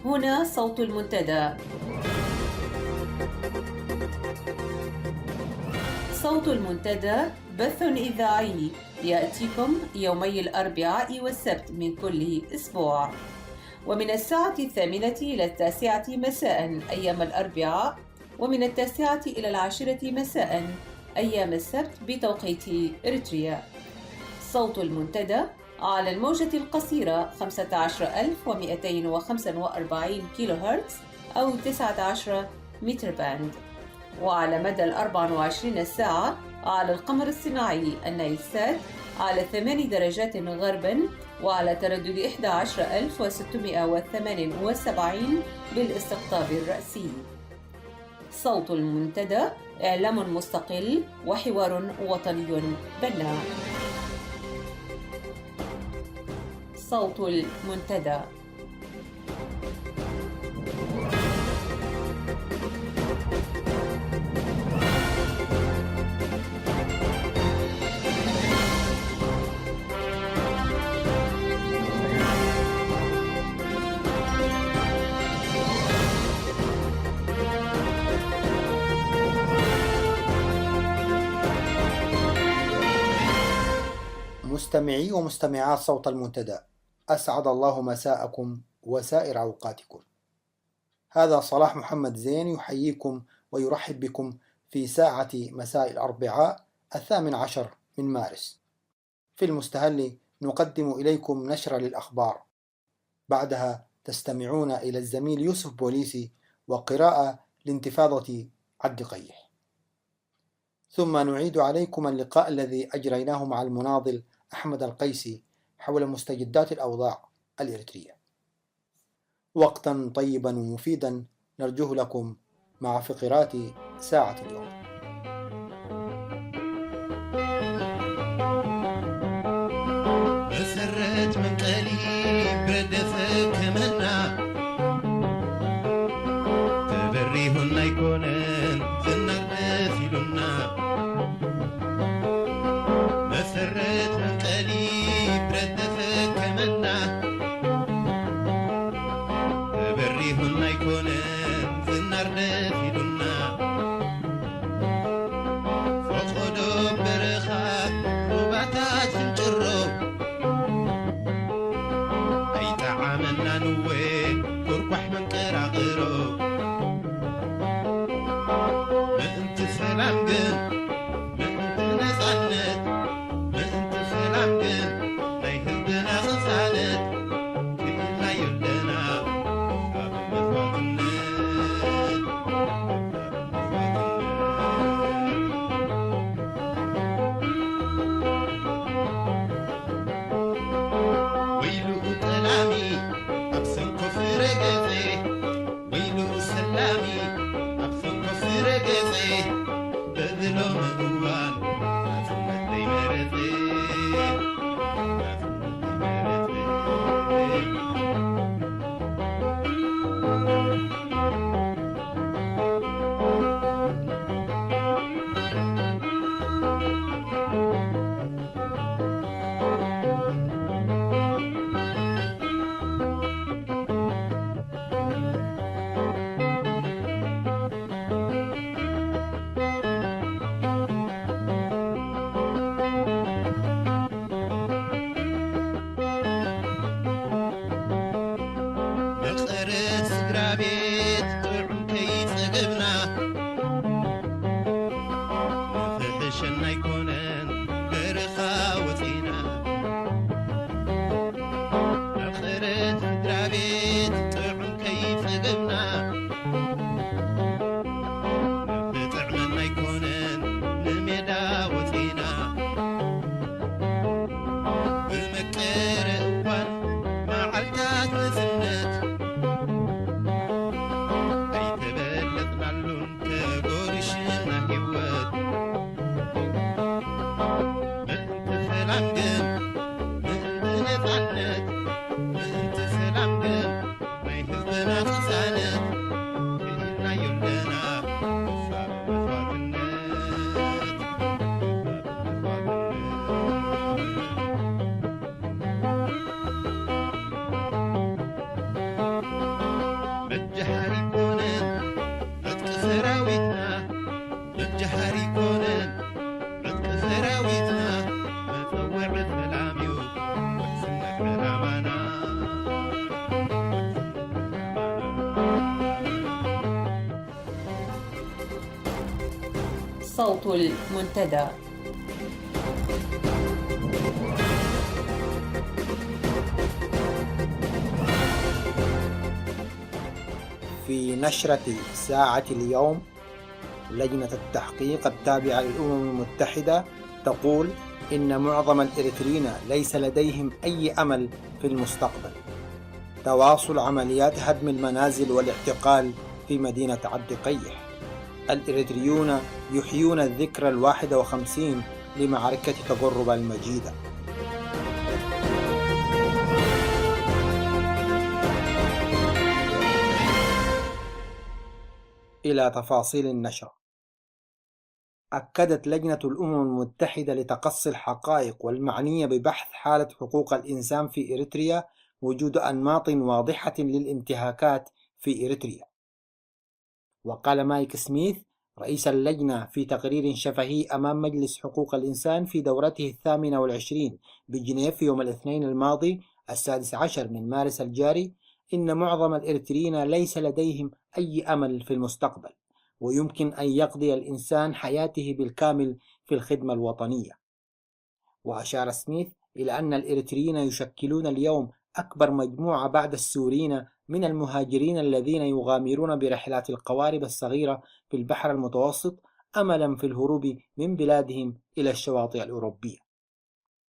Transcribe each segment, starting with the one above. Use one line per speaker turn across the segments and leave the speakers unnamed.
هنا صوت المنتدى. صوت المنتدى بث إذاعي يأتيكم يومي الأربعاء والسبت من كل أسبوع، ومن الساعة 8 إلى 9 مساء أيام الأربعاء، ومن 9 إلى 10 مساء أيام السبت بتوقيت إريتريا. صوت المنتدى على الموجة القصيرة 15245 كيلو هرتز أو 19 متر باند، وعلى مدى 24 ساعة على القمر الصناعي النايلسات على 8 درجات غرباً، وعلى تردد 11678 بالاستقطاب الرأسي. صوت المنتدى إعلام مستقل وحوار وطني بناء. صوت المنتدى.
مستمعي ومستمعات صوت المنتدى، أسعد الله مساءكم وسائر أوقاتكم. هذا صلاح محمد زين يحييكم ويرحب بكم في ساعة مساء الأربعاء 18 من مارس. في المستهل نقدم إليكم نشرة للأخبار، بعدها تستمعون إلى الزميل يوسف بوليسي وقراءة لانتفاضة عد قيح، ثم نعيد عليكم اللقاء الذي أجريناه مع المناضل أحمد القيسي حول مستجدات الأوضاع الإريترية. وقتا طيبا ومفيدا نرجوه لكم مع فقرات ساعة اليوم.
مسرت من قليب ردفك منا تبريهن يكونن ذنر نفيلنا. مسرت من قليب ردفك منا تبريهن يكونن ذنر نفيلنا. فقدوا برخاك رباتات انجروا عملنا نوين كركح من قراقرو من انت سلام قل من انت نزعنت من انت سلام قل لا يهدنا خسانت كلنا يلنا أب مثواتنا ويلو كلامي أبسم كفر قزي ويلو سلامي أبسم كفر قزي بذلو مقوان نافنة دي مرزي نافنة دي مقرت سقرا بيت طعم كيف قبنا نفحشنا يكونن برخا وثينا. مقرت سقرا بيت طعم كيف قبنا نفطعمنا يكونن لميدا وثينا. بمكر اخوان معلقات نزنت أيتبلتنا اللون تقورشنا هيوت من انت سلام قل من انت نزعنت من انت سلام قل ما يهزنا خسانت كلنا يلنا صار مثواتنا
صوت المنتدى.
في نشرة ساعة اليوم، لجنة التحقيق التابعة للأمم المتحدة تقول إن معظم الإريتريين ليس لديهم أي أمل في المستقبل. تواصل عمليات هدم المنازل والاعتقال في مدينة عبد قيح. الإريتريون يحيون الذكرى 51 لمعركة تقرب المجيدة. إلى تفاصيل النشر. أكدت لجنة الأمم المتحدة لتقصي الحقائق والمعنية ببحث حالة حقوق الإنسان في إريتريا وجود أنماط واضحة للانتهاكات في إريتريا. وقال مايك سميث رئيس اللجنة في تقرير شفهي أمام مجلس حقوق الإنسان في دورته 28 بجنيف يوم الاثنين الماضي 16 من مارس الجاري إن معظم الإريتريين ليس لديهم أي أمل في المستقبل، ويمكن أن يقضي الإنسان حياته بالكامل في الخدمة الوطنية. وأشار سميث إلى أن الإريتريين يشكلون اليوم أكبر مجموعة بعد السوريين من المهاجرين الذين يغامرون برحلات القوارب الصغيرة في البحر المتوسط أملا في الهروب من بلادهم إلى الشواطئ الأوروبية.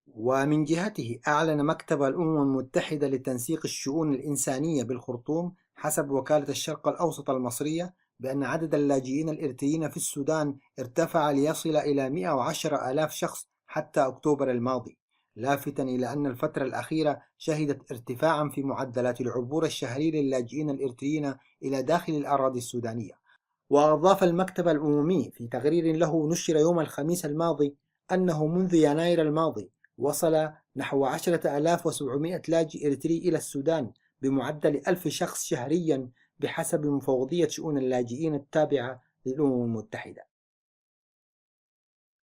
ومن جهته أعلن مكتب الأمم المتحدة لتنسيق الشؤون الإنسانية بالخرطوم حسب وكالة الشرق الأوسط المصرية بأن عدد اللاجئين الإريتريين في السودان ارتفع ليصل إلى 110,000 شخص حتى أكتوبر الماضي، لافتا إلى أن الفترة الأخيرة شهدت ارتفاعا في معدلات العبور الشهري للاجئين الإريتريين إلى داخل الأراضي السودانية. وأضاف المكتب الأممي في تقرير له نشر يوم الخميس الماضي أنه منذ يناير الماضي وصل نحو 10,700 لاجئ إريتري إلى السودان بمعدل 1000 شخص شهريا بحسب مفوضية شؤون اللاجئين التابعة للأمم المتحدة.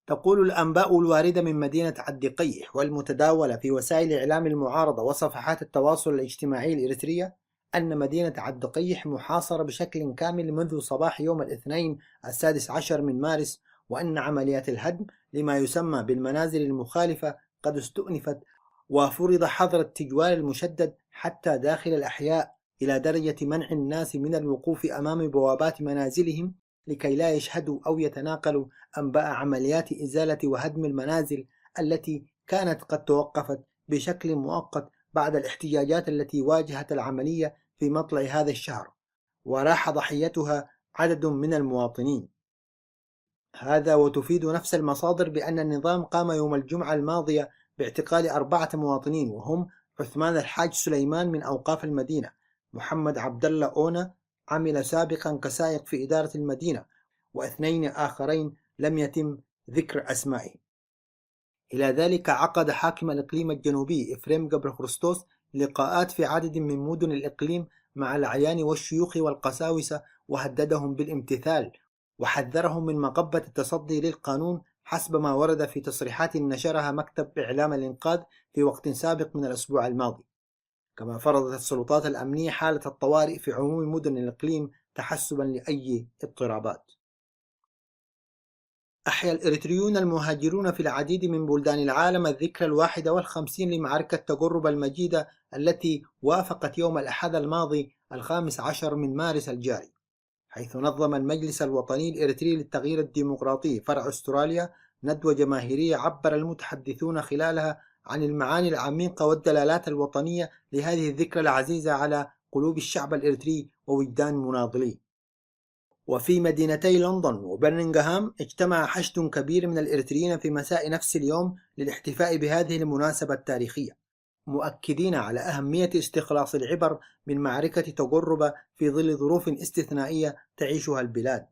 تقول الأنباء الواردة من مدينة عبد قيح والمتداولة في وسائل الإعلام المعارضة وصفحات التواصل الاجتماعي الإريترية أن مدينة عبد قيح محاصرة بشكل كامل منذ صباح يوم الاثنين 16 من مارس، وأن عمليات الهدم لما يسمى بالمنازل المخالفة قد استؤنفت، وفرض حظر التجوال المشدد حتى داخل الأحياء إلى درجة منع الناس من الوقوف أمام بوابات منازلهم لكي لا يشهدوا أو يتناقلوا أنباء عمليات إزالة وهدم المنازل التي كانت قد توقفت بشكل مؤقت بعد الاحتجاجات التي واجهت العملية في مطلع هذا الشهر، وراح ضحيتها عدد من المواطنين. هذا وتفيد نفس المصادر بأن النظام قام يوم الجمعة الماضية باعتقال 4 مواطنين، وهم عثمان الحاج سليمان من أوقاف المدينة، محمد عبد الله أونا عمل سابقا كسائق في إدارة المدينة، و2 آخرين لم يتم ذكر أسمائهم. إلى ذلك عقد حاكم الإقليم الجنوبي إفريم قبر خرستوس لقاءات في عدد من مدن الإقليم مع الأعيان والشيوخ والقساوسة، وهددهم بالامتثال وحذرهم من مغبة التصدي للقانون حسب ما ورد في تصريحات نشرها مكتب إعلام الإنقاذ في وقت سابق من الأسبوع الماضي. كما فرضت السلطات الأمنية حالة الطوارئ في عموم مدن الإقليم تحسبا لأي اضطرابات. أحيا الإريتريون المهاجرون في العديد من بلدان العالم الذكرى 51 لمعركة تقرب المجيدة التي وافقت يوم الأحد الماضي 15 من مارس الجاري، حيث نظم المجلس الوطني الإريتري للتغيير الديمقراطي فرع أستراليا ندوة جماهيرية عبر المتحدثون خلالها عن المعاني العميقة والدلالات الوطنية لهذه الذكرى العزيزة على قلوب الشعب الإريتري ووجدان مناضليه. وفي مدينتي لندن وبرمنغهام اجتمع حشد كبير من الإريتريين في مساء نفس اليوم للاحتفاء بهذه المناسبة التاريخية، مؤكدين على أهمية استخلاص العبر من معركة تقرب في ظل ظروف استثنائية تعيشها البلاد.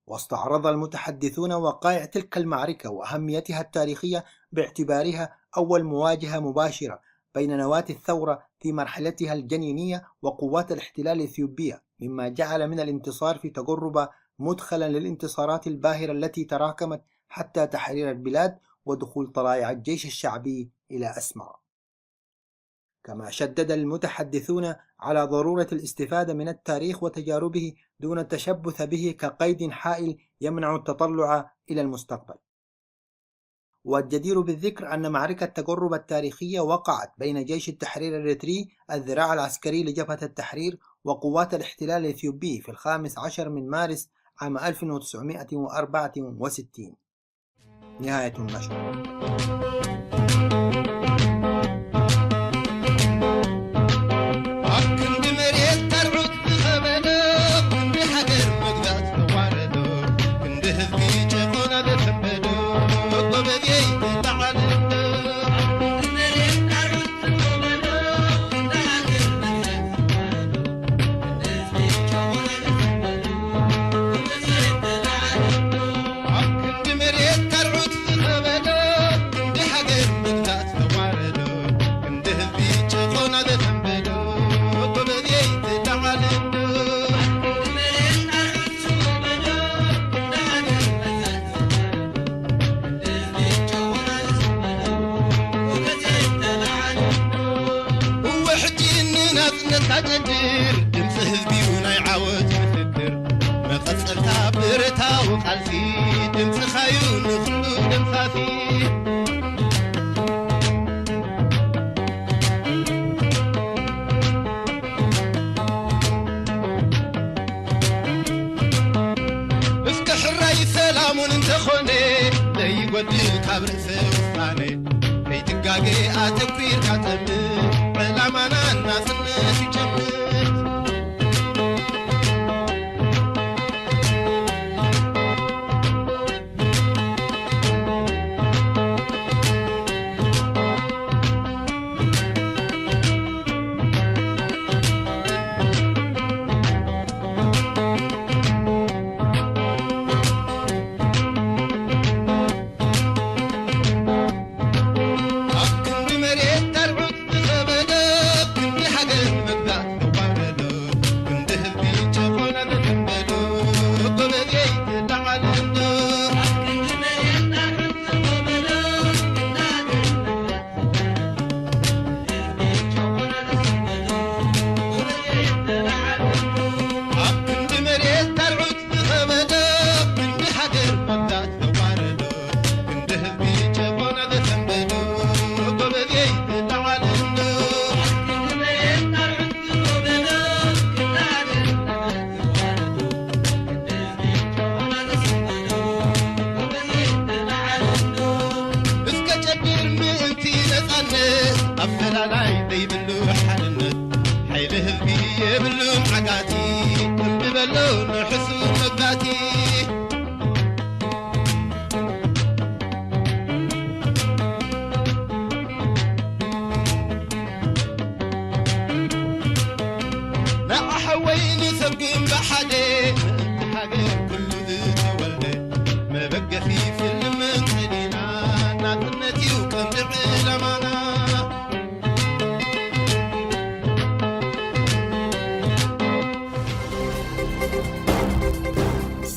واستعرض المتحدثون وقائع تلك المعركة وأهميتها التاريخية باعتبارها أول مواجهة مباشرة بين نواة الثورة في مرحلتها الجنينية وقوات الاحتلال الإثيوبية، مما جعل من الانتصار في تقرب مدخلا للانتصارات الباهرة التي تراكمت حتى تحرير البلاد ودخول طلائع الجيش الشعبي إلى أسمرة. كما شدد المتحدثون على ضرورة الاستفادة من التاريخ وتجاربه دون التشبث به كقيد حائل يمنع التطلع إلى المستقبل. والجدير بالذكر أن معركة تقرب التاريخية وقعت بين جيش التحرير الإريتري الذراع العسكري لجبهة التحرير وقوات الاحتلال الإثيوبي في 15 من مارس عام 1964. نهاية النشر.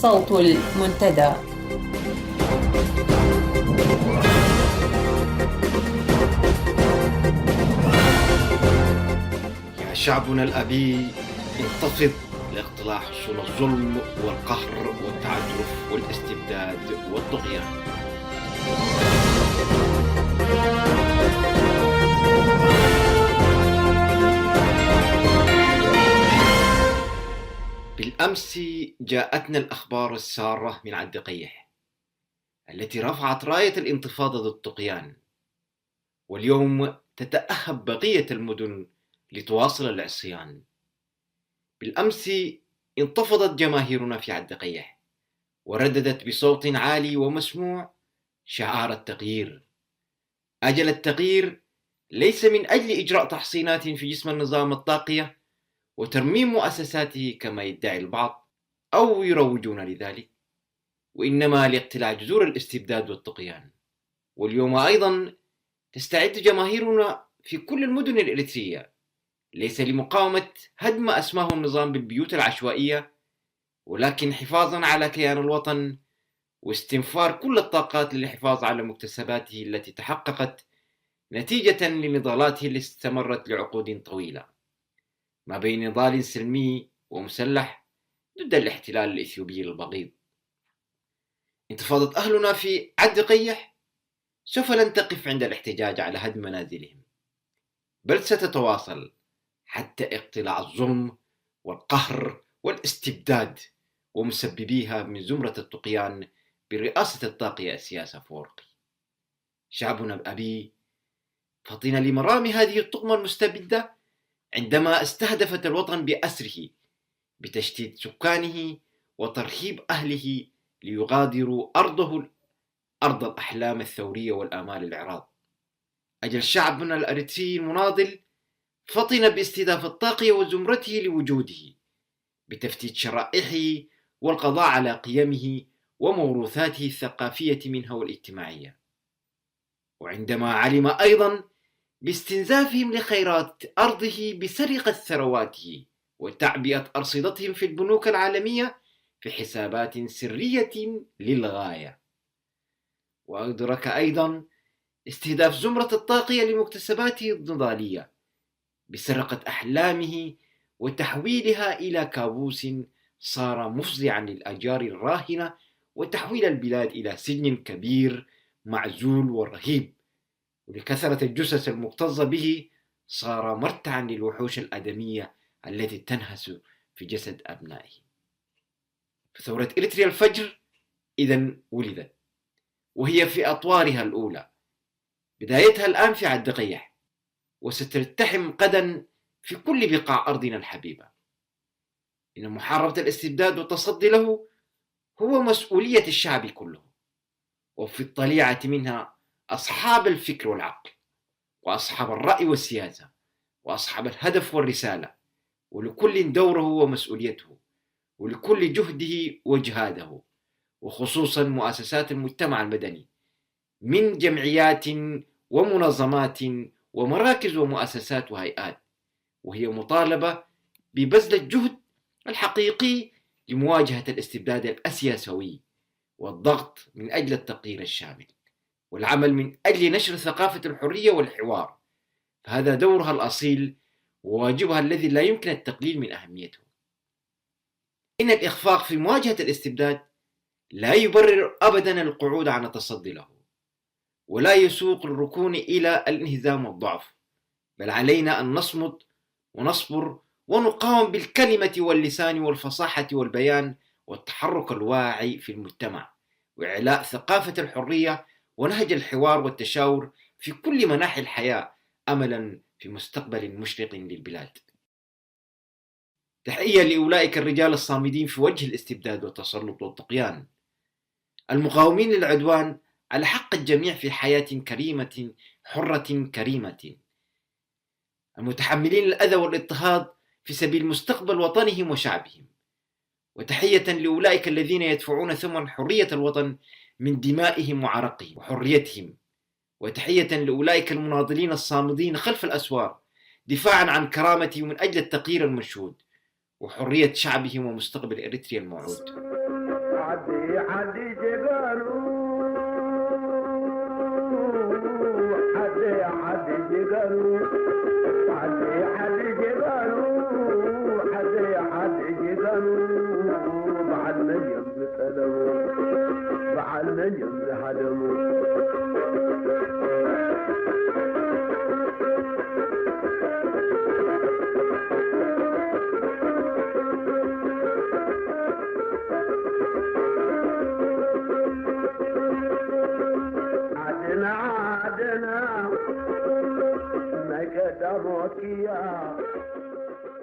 صوت المنتدى.
يا شعبنا الأبي، انتفض لاقتلاع حصون الظلم والقهر والتعجرف والاستبداد والطغيان. بالأمس جاءتنا الأخبار السارة من عند قيح التي رفعت راية الانتفاضة ضد الطغيان، واليوم تتأهب بقية المدن لتواصل العصيان. بالأمس انتفضت جماهيرنا في عند قيح ورددت بصوت عالي ومسموع شعار التغيير. أجل التغيير ليس من أجل إجراء تحصينات في جسم النظام الطاغية وترميم مؤسساته كما يدعي البعض أو يروجون لذلك، وإنما لاقتلاع جذور الاستبداد والطغيان. واليوم أيضا تستعد جماهيرنا في كل المدن الإريترية ليس لمقاومة هدم أسماه النظام بالبيوت العشوائية، ولكن حفاظا على كيان الوطن واستنفار كل الطاقات للحفاظ على مكتسباته التي تحققت نتيجة لنضالاته التي استمرت لعقود طويلة ما بين نضال سلمي ومسلح ضد الاحتلال الإثيوبي البغيض. انتفاضة أهلنا في عد قيح سوف لن تقف عند الاحتجاج على هدم منازلهم، بل ستتواصل حتى اقتلاع الظلم والقهر والاستبداد ومسببيها من زمرة الطغيان برئاسة الطاغية السياسة أفورقي. شعبنا أبي فطن لمرام هذه الطغمة المستبدة عندما استهدفت الوطن بأسره بتشتيت سكانه وترهيب أهله ليغادروا أرضه، أرض الأحلام الثورية والآمال العراض. أجل شعبنا الأريتري المناضل فطن باستهداف الطاغية وزمرته لوجوده بتفتيت شرائحه والقضاء على قيمه وموروثاته الثقافية منها والاجتماعية. وعندما علم أيضا باستنزافهم لخيرات أرضه بسرقة ثرواته وتعبئة أرصدتهم في البنوك العالمية في حسابات سرية للغاية. وأدرك أيضا استهداف زمرة الطاغية لمكتسباته النضالية بسرقة أحلامه وتحويلها إلى كابوس صار مفزعا للآجار الراهنة، وتحويل البلاد إلى سجن كبير معزول ورهيب، ولكثرة الجثث المكتظة به صار مرتعا للوحوش الآدمية التي تنهس في جسد أبنائه. فثورة إريتريا الفجر إذن ولدت، وهي في أطوارها الأولى، بدايتها الآن في عد قيح، وستلتحم غدا في كل بقاع أرضنا الحبيبة. إن محاربة الاستبداد والتصدي له هو مسؤولية الشعب كله، وفي الطليعة منها أصحاب الفكر والعقل، وأصحاب الرأي والسياسة، وأصحاب الهدف والرسالة، ولكل دوره ومسؤوليته، ولكل جهده وجهاده، وخصوصا مؤسسات المجتمع المدني من جمعيات ومنظمات ومراكز ومؤسسات وهيئات، وهي مطالبة ببذل الجهد الحقيقي لمواجهة الاستبداد الأسياسوي والضغط من أجل التغيير الشامل، والعمل من أجل نشر ثقافة الحرية والحوار. فهذا دورها الأصيل وواجبها الذي لا يمكن التقليل من أهميته. إن الإخفاق في مواجهة الاستبداد لا يبرر أبدا القعود عن التصدي له، ولا يسوق الركون إلى الانهزام والضعف، بل علينا أن نصمد ونصبر ونقاوم بالكلمة واللسان والفصاحة والبيان والتحرك الواعي في المجتمع، وإعلاء ثقافة الحرية ونهج الحوار والتشاور في كل مناحي الحياة، أملا في مستقبل مشرق للبلاد. تحية لأولئك الرجال الصامدين في وجه الاستبداد والتسلط والطغيان، المقاومين للعدوان على حق الجميع في حياة كريمة حرة كريمة، المتحملين الأذى والاضطهاد في سبيل مستقبل وطنهم وشعبهم. وتحية لأولئك الذين يدفعون ثمن حرية الوطن من دمائهم وعرقهم وحريتهم. وتحية لأولئك المناضلين الصامدين خلف الأسوار دفاعا عن كرامتهم من أجل التغيير المنشود وحرية شعبهم ومستقبل إريتريا الموعود.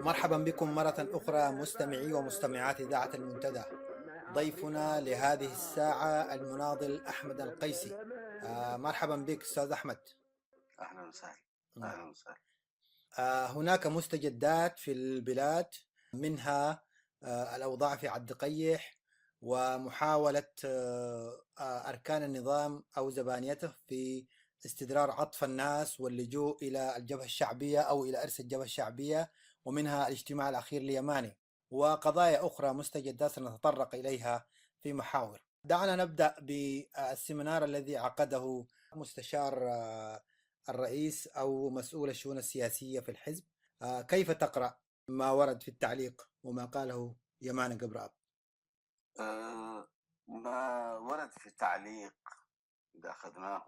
مرحبا بكم مرة أخرى مستمعي ومستمعات إذاعة المنتدى. ضيفنا لهذه الساعة المناضل أحمد القيسي. مرحبا بك أستاذ أحمد.
أهلا وسهلا. أهلا وسهلا.
هناك مستجدات في البلاد، منها الأوضاع في عد قيح ومحاولة أركان النظام أو زبانيته في استدرار عطف الناس واللجوء إلى الجبهة الشعبية أو إلى إرث الجبهة الشعبية، ومنها الاجتماع الأخير ليماني، وقضايا أخرى مستجدات سنتطرق إليها في محاور. دعنا نبدأ بالسيمينار الذي عقده مستشار الرئيس أو مسؤول الشؤون السياسية في الحزب. كيف تقرأ ما ورد في التعليق وما قاله يمانة قبراب؟
ما ورد في التعليق إذا أخذناه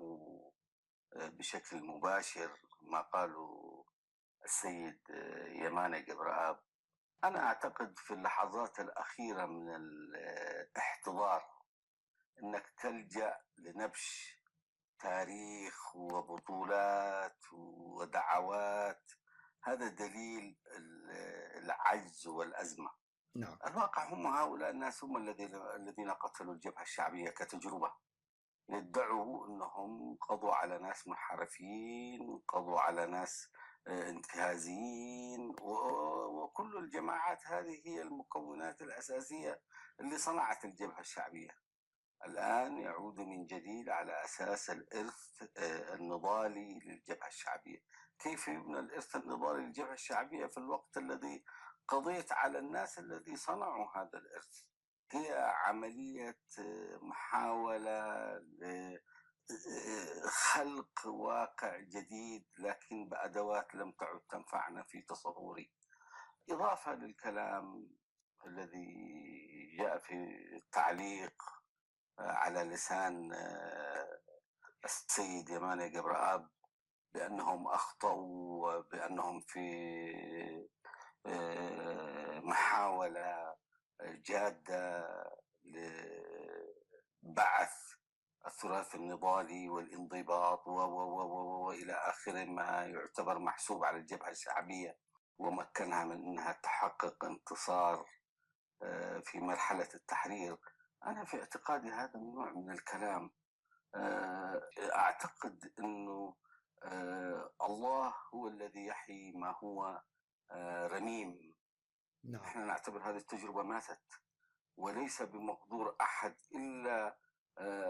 بشكل مباشر، ما قاله السيد يمانة قبراب، أنا أعتقد في اللحظات الأخيرة من الاحتضار أنك تلجأ لنبش تاريخ وبطولات ودعوات، هذا دليل العجز والأزمة.
نعم.
الواقع هم هؤلاء الناس هم الذين قتلوا الجبهة الشعبية كتجربة، يدعوا أنهم قضوا على ناس منحرفين، قضوا على ناس انتهازيين، وكل الجماعات هذه هي المكونات الأساسية اللي صنعت الجبهة الشعبية. الآن يعود من جديد على أساس الإرث النضالي للجبهة الشعبية. كيف يبنى الإرث النضالي للجبهة الشعبية في الوقت الذي قضيت على الناس الذي صنعوا هذا الإرث؟ هي عملية محاولة لخلق واقع جديد، لكن بأدوات لم تعد تنفعنا في تصوري. إضافة للكلام الذي جاء في التعليق على لسان السيد يمانة قبراب بأنهم أخطأوا وبأنهم في محاولة جادة لبعث الثلاث النضالي والانضباط وإلى آخر ما يعتبر محسوب على الجبهة الشعبية ومكنها من أنها تحقق انتصار في مرحلة التحرير. أنا في اعتقادي هذا النوع من الكلام أعتقد أنه الله هو الذي يحيي ما هو رميم.
نعم.
نحن نعتبر هذه التجربة ماتت، وليس بمقدور أحد إلا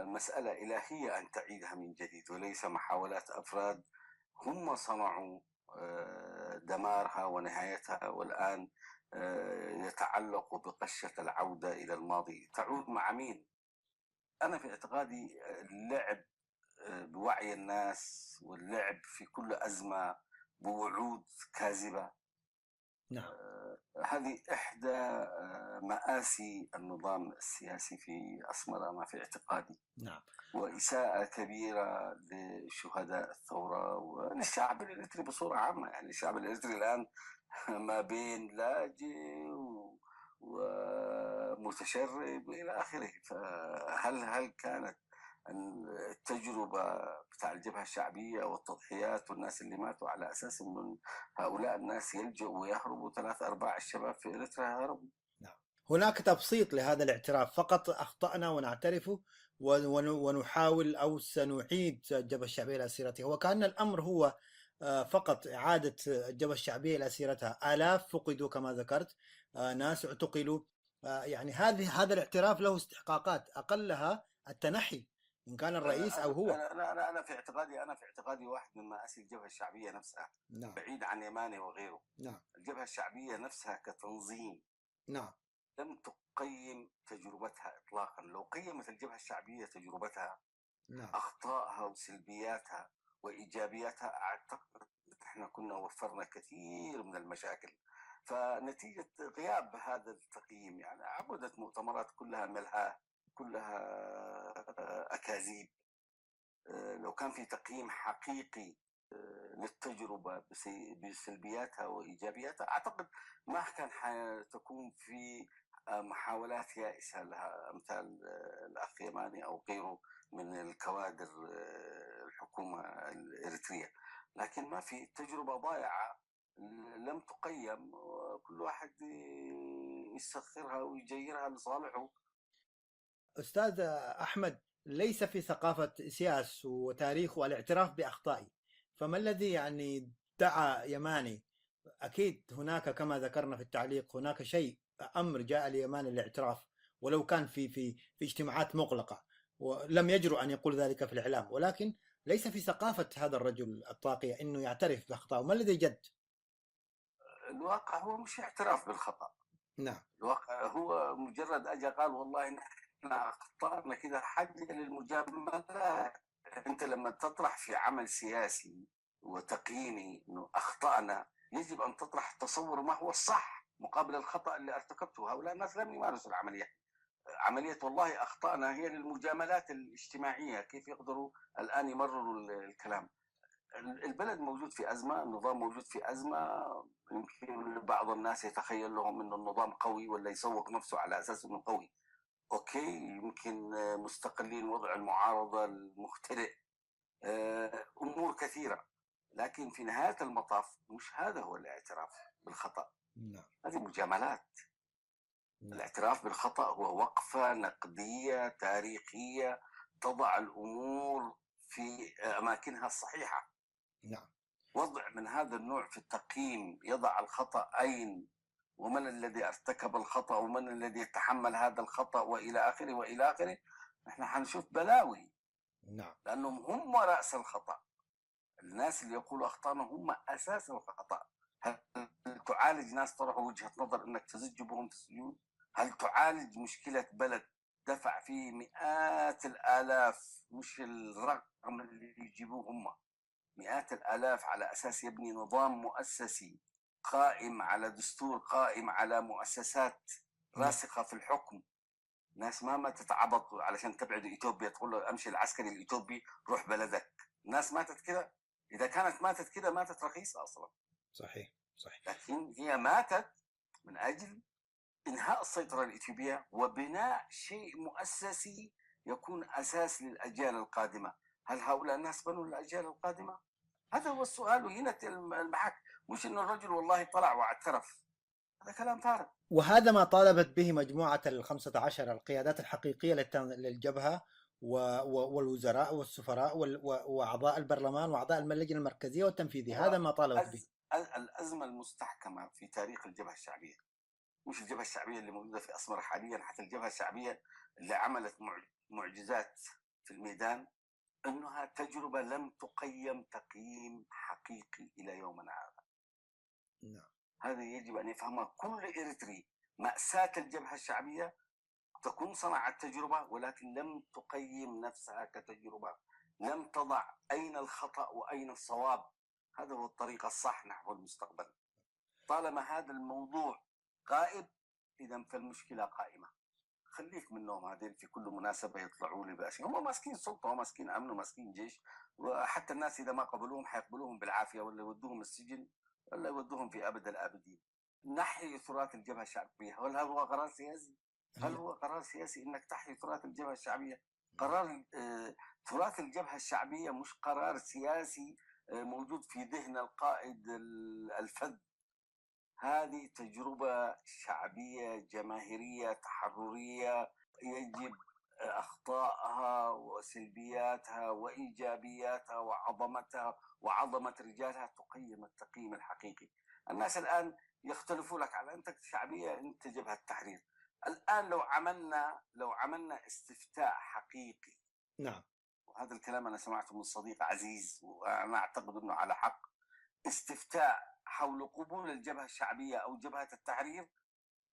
مسألة إلهية أن تعيدها من جديد، وليس محاولات أفراد هم صنعوا دمارها ونهايتها، والآن يتعلق بقشة العودة إلى الماضي. تعود مع مين؟ أنا في اعتقادي اللعب بوعي الناس واللعب في كل أزمة بوعود كاذبة.
نعم.
هذه إحدى مآسي النظام السياسي في أسمر، ما في اعتقادي.
نعم.
وإساءة كبيرة لشهداء الثورة وللشعب الإريتري بصورة عامة. يعني الشعب الإريتري الآن ما بين لاجئ ومتشرب إلى آخره. فهل كانت التجربة بتاع الجبهة الشعبية والتضحيات والناس اللي ماتوا على أساس أن هؤلاء الناس يلجؤوا ويهربوا 3/4 الشباب في إريتريا هربوا؟
هناك تبسيط لهذا الاعتراف، فقط أخطأنا ونعترفه ونحاول أو سنعيد الجبهة الشعبية إلى سيرتها، وكأن الأمر هو فقط إعادة الجبهة الشعبية إلى سيرتها. آلاف فقدوا كما ذكرت، ناس اعتقلوا. يعني هذا الاعتراف له استحقاقات، أقلها التنحي إن كان الرئيس أو هو.
أنا في اعتقادي واحد من مآسي الجبهة الشعبية نفسها.
نعم.
بعيد عن يماني وغيره.
نعم.
الجبهة الشعبية نفسها كتنظيم
نعم.
لم تقيم تجربتها إطلاقا. لو قيمت الجبهة الشعبية تجربتها،
نعم.
أخطائها وسلبياتها وإيجابياتها، أعتقد إحنا كنا وفرنا كثير من المشاكل. فنتيجة غياب هذا التقييم، يعني عبدت مؤتمرات كلها ملهاة، كلها أكاذيب. لو كان في تقييم حقيقي للتجربة بسلبياتها وإيجابياتها، أعتقد ما كان حتكون في محاولات يائسة لها أمثال الأخ يماني أو غيره من الكوادر الحكومة الإريترية. لكن ما في تجربة ضائعة لم تقيم، كل واحد يسخرها ويجيرها لصالحه.
أستاذ أحمد، ليس في ثقافة سياس وتاريخ والاعتراف بأخطائه، فما الذي يعني دعا يماني؟ أكيد هناك كما ذكرنا في التعليق هناك شيء، أمر جاء ليماني الاعتراف، ولو كان في اجتماعات مغلقة، ولم يجرؤ أن يقول ذلك في الإعلام، ولكن ليس في ثقافة هذا الرجل الطاغية أنه يعترف بأخطائه. ما الذي جد؟
الواقع هو مش اعتراف بالخطأ.
نعم.
الواقع هو مجرد أجا قال والله نحن أخطأنا كده، حاجة للمجاملة. أنت لما تطرح في عمل سياسي وتقييمي أنه أخطأنا، يجب أن تطرح تصور ما هو الصح مقابل الخطأ اللي ارتكبته. هؤلاء الناس لم يمارسوا العملية. عملية والله أخطأنا هي للمجاملات الاجتماعية، كيف يقدروا الآن يمرروا الكلام. البلد موجود في أزمة، النظام موجود في أزمة. يمكن بعض الناس يتخيل لهم أن النظام قوي ولا يسوق نفسه على أساس أنه قوي. أوكي، يمكن مستقلين وضع المعارضة المخترئ، أمور كثيرة، لكن في نهاية المطاف مش هذا هو الاعتراف بالخطأ.
نعم.
هذه مجاملات.
نعم.
الاعتراف بالخطأ هو وقفة نقدية تاريخية تضع الأمور في أماكنها الصحيحة.
نعم.
وضع من هذا النوع في التقييم يضع الخطأ أين، ومن الذي ارتكب الخطأ، ومن الذي يتحمل هذا الخطأ، وإلى آخره وإلى آخره. نحن حنشوف بلاوي.
نعم.
لأنهم هم رأس الخطأ. الناس اللي يقولوا أخطأنا هم أساس الخطأ. هل تعالج ناس طرحوا وجهة نظر أنك تزج بهم في السجون؟ هل تعالج مشكلة بلد دفع فيه مئات الآلاف، مش الرقم اللي يجيبوه هم، مئات الآلاف، على أساس يبني نظام مؤسسي قائم على دستور، قائم على مؤسسات راسخة في الحكم. ناس ما تتعبط علشان تبعد إثيوبيا تقول له أمشي العسكري الإثيوبي روح بلدك. الناس ماتت كده. إذا كانت ماتت كده ماتت رخيصة أصلا.
صحيح. صحيح.
لكن هي ماتت من أجل إنهاء السيطرة الإثيوبية وبناء شيء مؤسسي يكون أساس للأجيال القادمة. هل هؤلاء الناس بنوا الأجيال القادمة؟ هذا هو السؤال. وهنا المحك، مش إنه الرجل والله طلع واعترف. هذا كلام فارغ.
وهذا ما طالبت به مجموعة ال15 القيادات الحقيقية للجبهة والوزراء والسفراء وأعضاء البرلمان وأعضاء اللجنة المركزية والتنفيذية. هذا ما طالبت به.
الأزمة المستحكمة في تاريخ الجبهة الشعبية، مش الجبهة الشعبية اللي موجودة في أسمر حاليا، حتى الجبهة الشعبية اللي عملت معجزات في الميدان، أنها تجربة لم تقيم تقييم حقيقي إلى يومنا هذا.
نعم.
هذا يجب أن يفهمها كل إريتري. مأساة الجبهة الشعبية تكون صنعت تجربة ولكن لم تقيم نفسها كتجربة، لم تضع أين الخطأ وأين الصواب. هذا هو الطريق الصح نحو المستقبل. طالما هذا الموضوع غائب، إذا فالمشكلة قائمة. خليك منهم هذين في كل مناسبة يطلعوا لي بأشياء. هم ماسكين سلطة وماسكين أمن وماسكين جيش، وحتى الناس إذا ما قبلوهم حيقبلوهم بالعافية، ولا يودوهم السجن ولا يودوهم في أبد الآبدين. نحي تراث الجبهة الشعبية. هل هو قرار سياسي؟ هل هو قرار سياسي إنك تحيي تراث الجبهة الشعبية؟ قرار تراث الجبهة الشعبية مش قرار سياسي موجود في ذهن القائد الفذ. هذه تجربة شعبية جماهيرية تحررية، يجب أخطائها وسلبياتها وإيجابياتها وعظمتها وعظمة رجالها تقيم التقييم الحقيقي. الناس الآن يختلفوا لك على أنت شعبية أنت جبهة التحرير. الآن لو عملنا استفتاء حقيقي.
نعم.
وهذا الكلام أنا سمعته من صديق عزيز وأنا أعتقد أنه على حق. استفتاء حول قبول الجبهة الشعبية أو جبهة التحرير،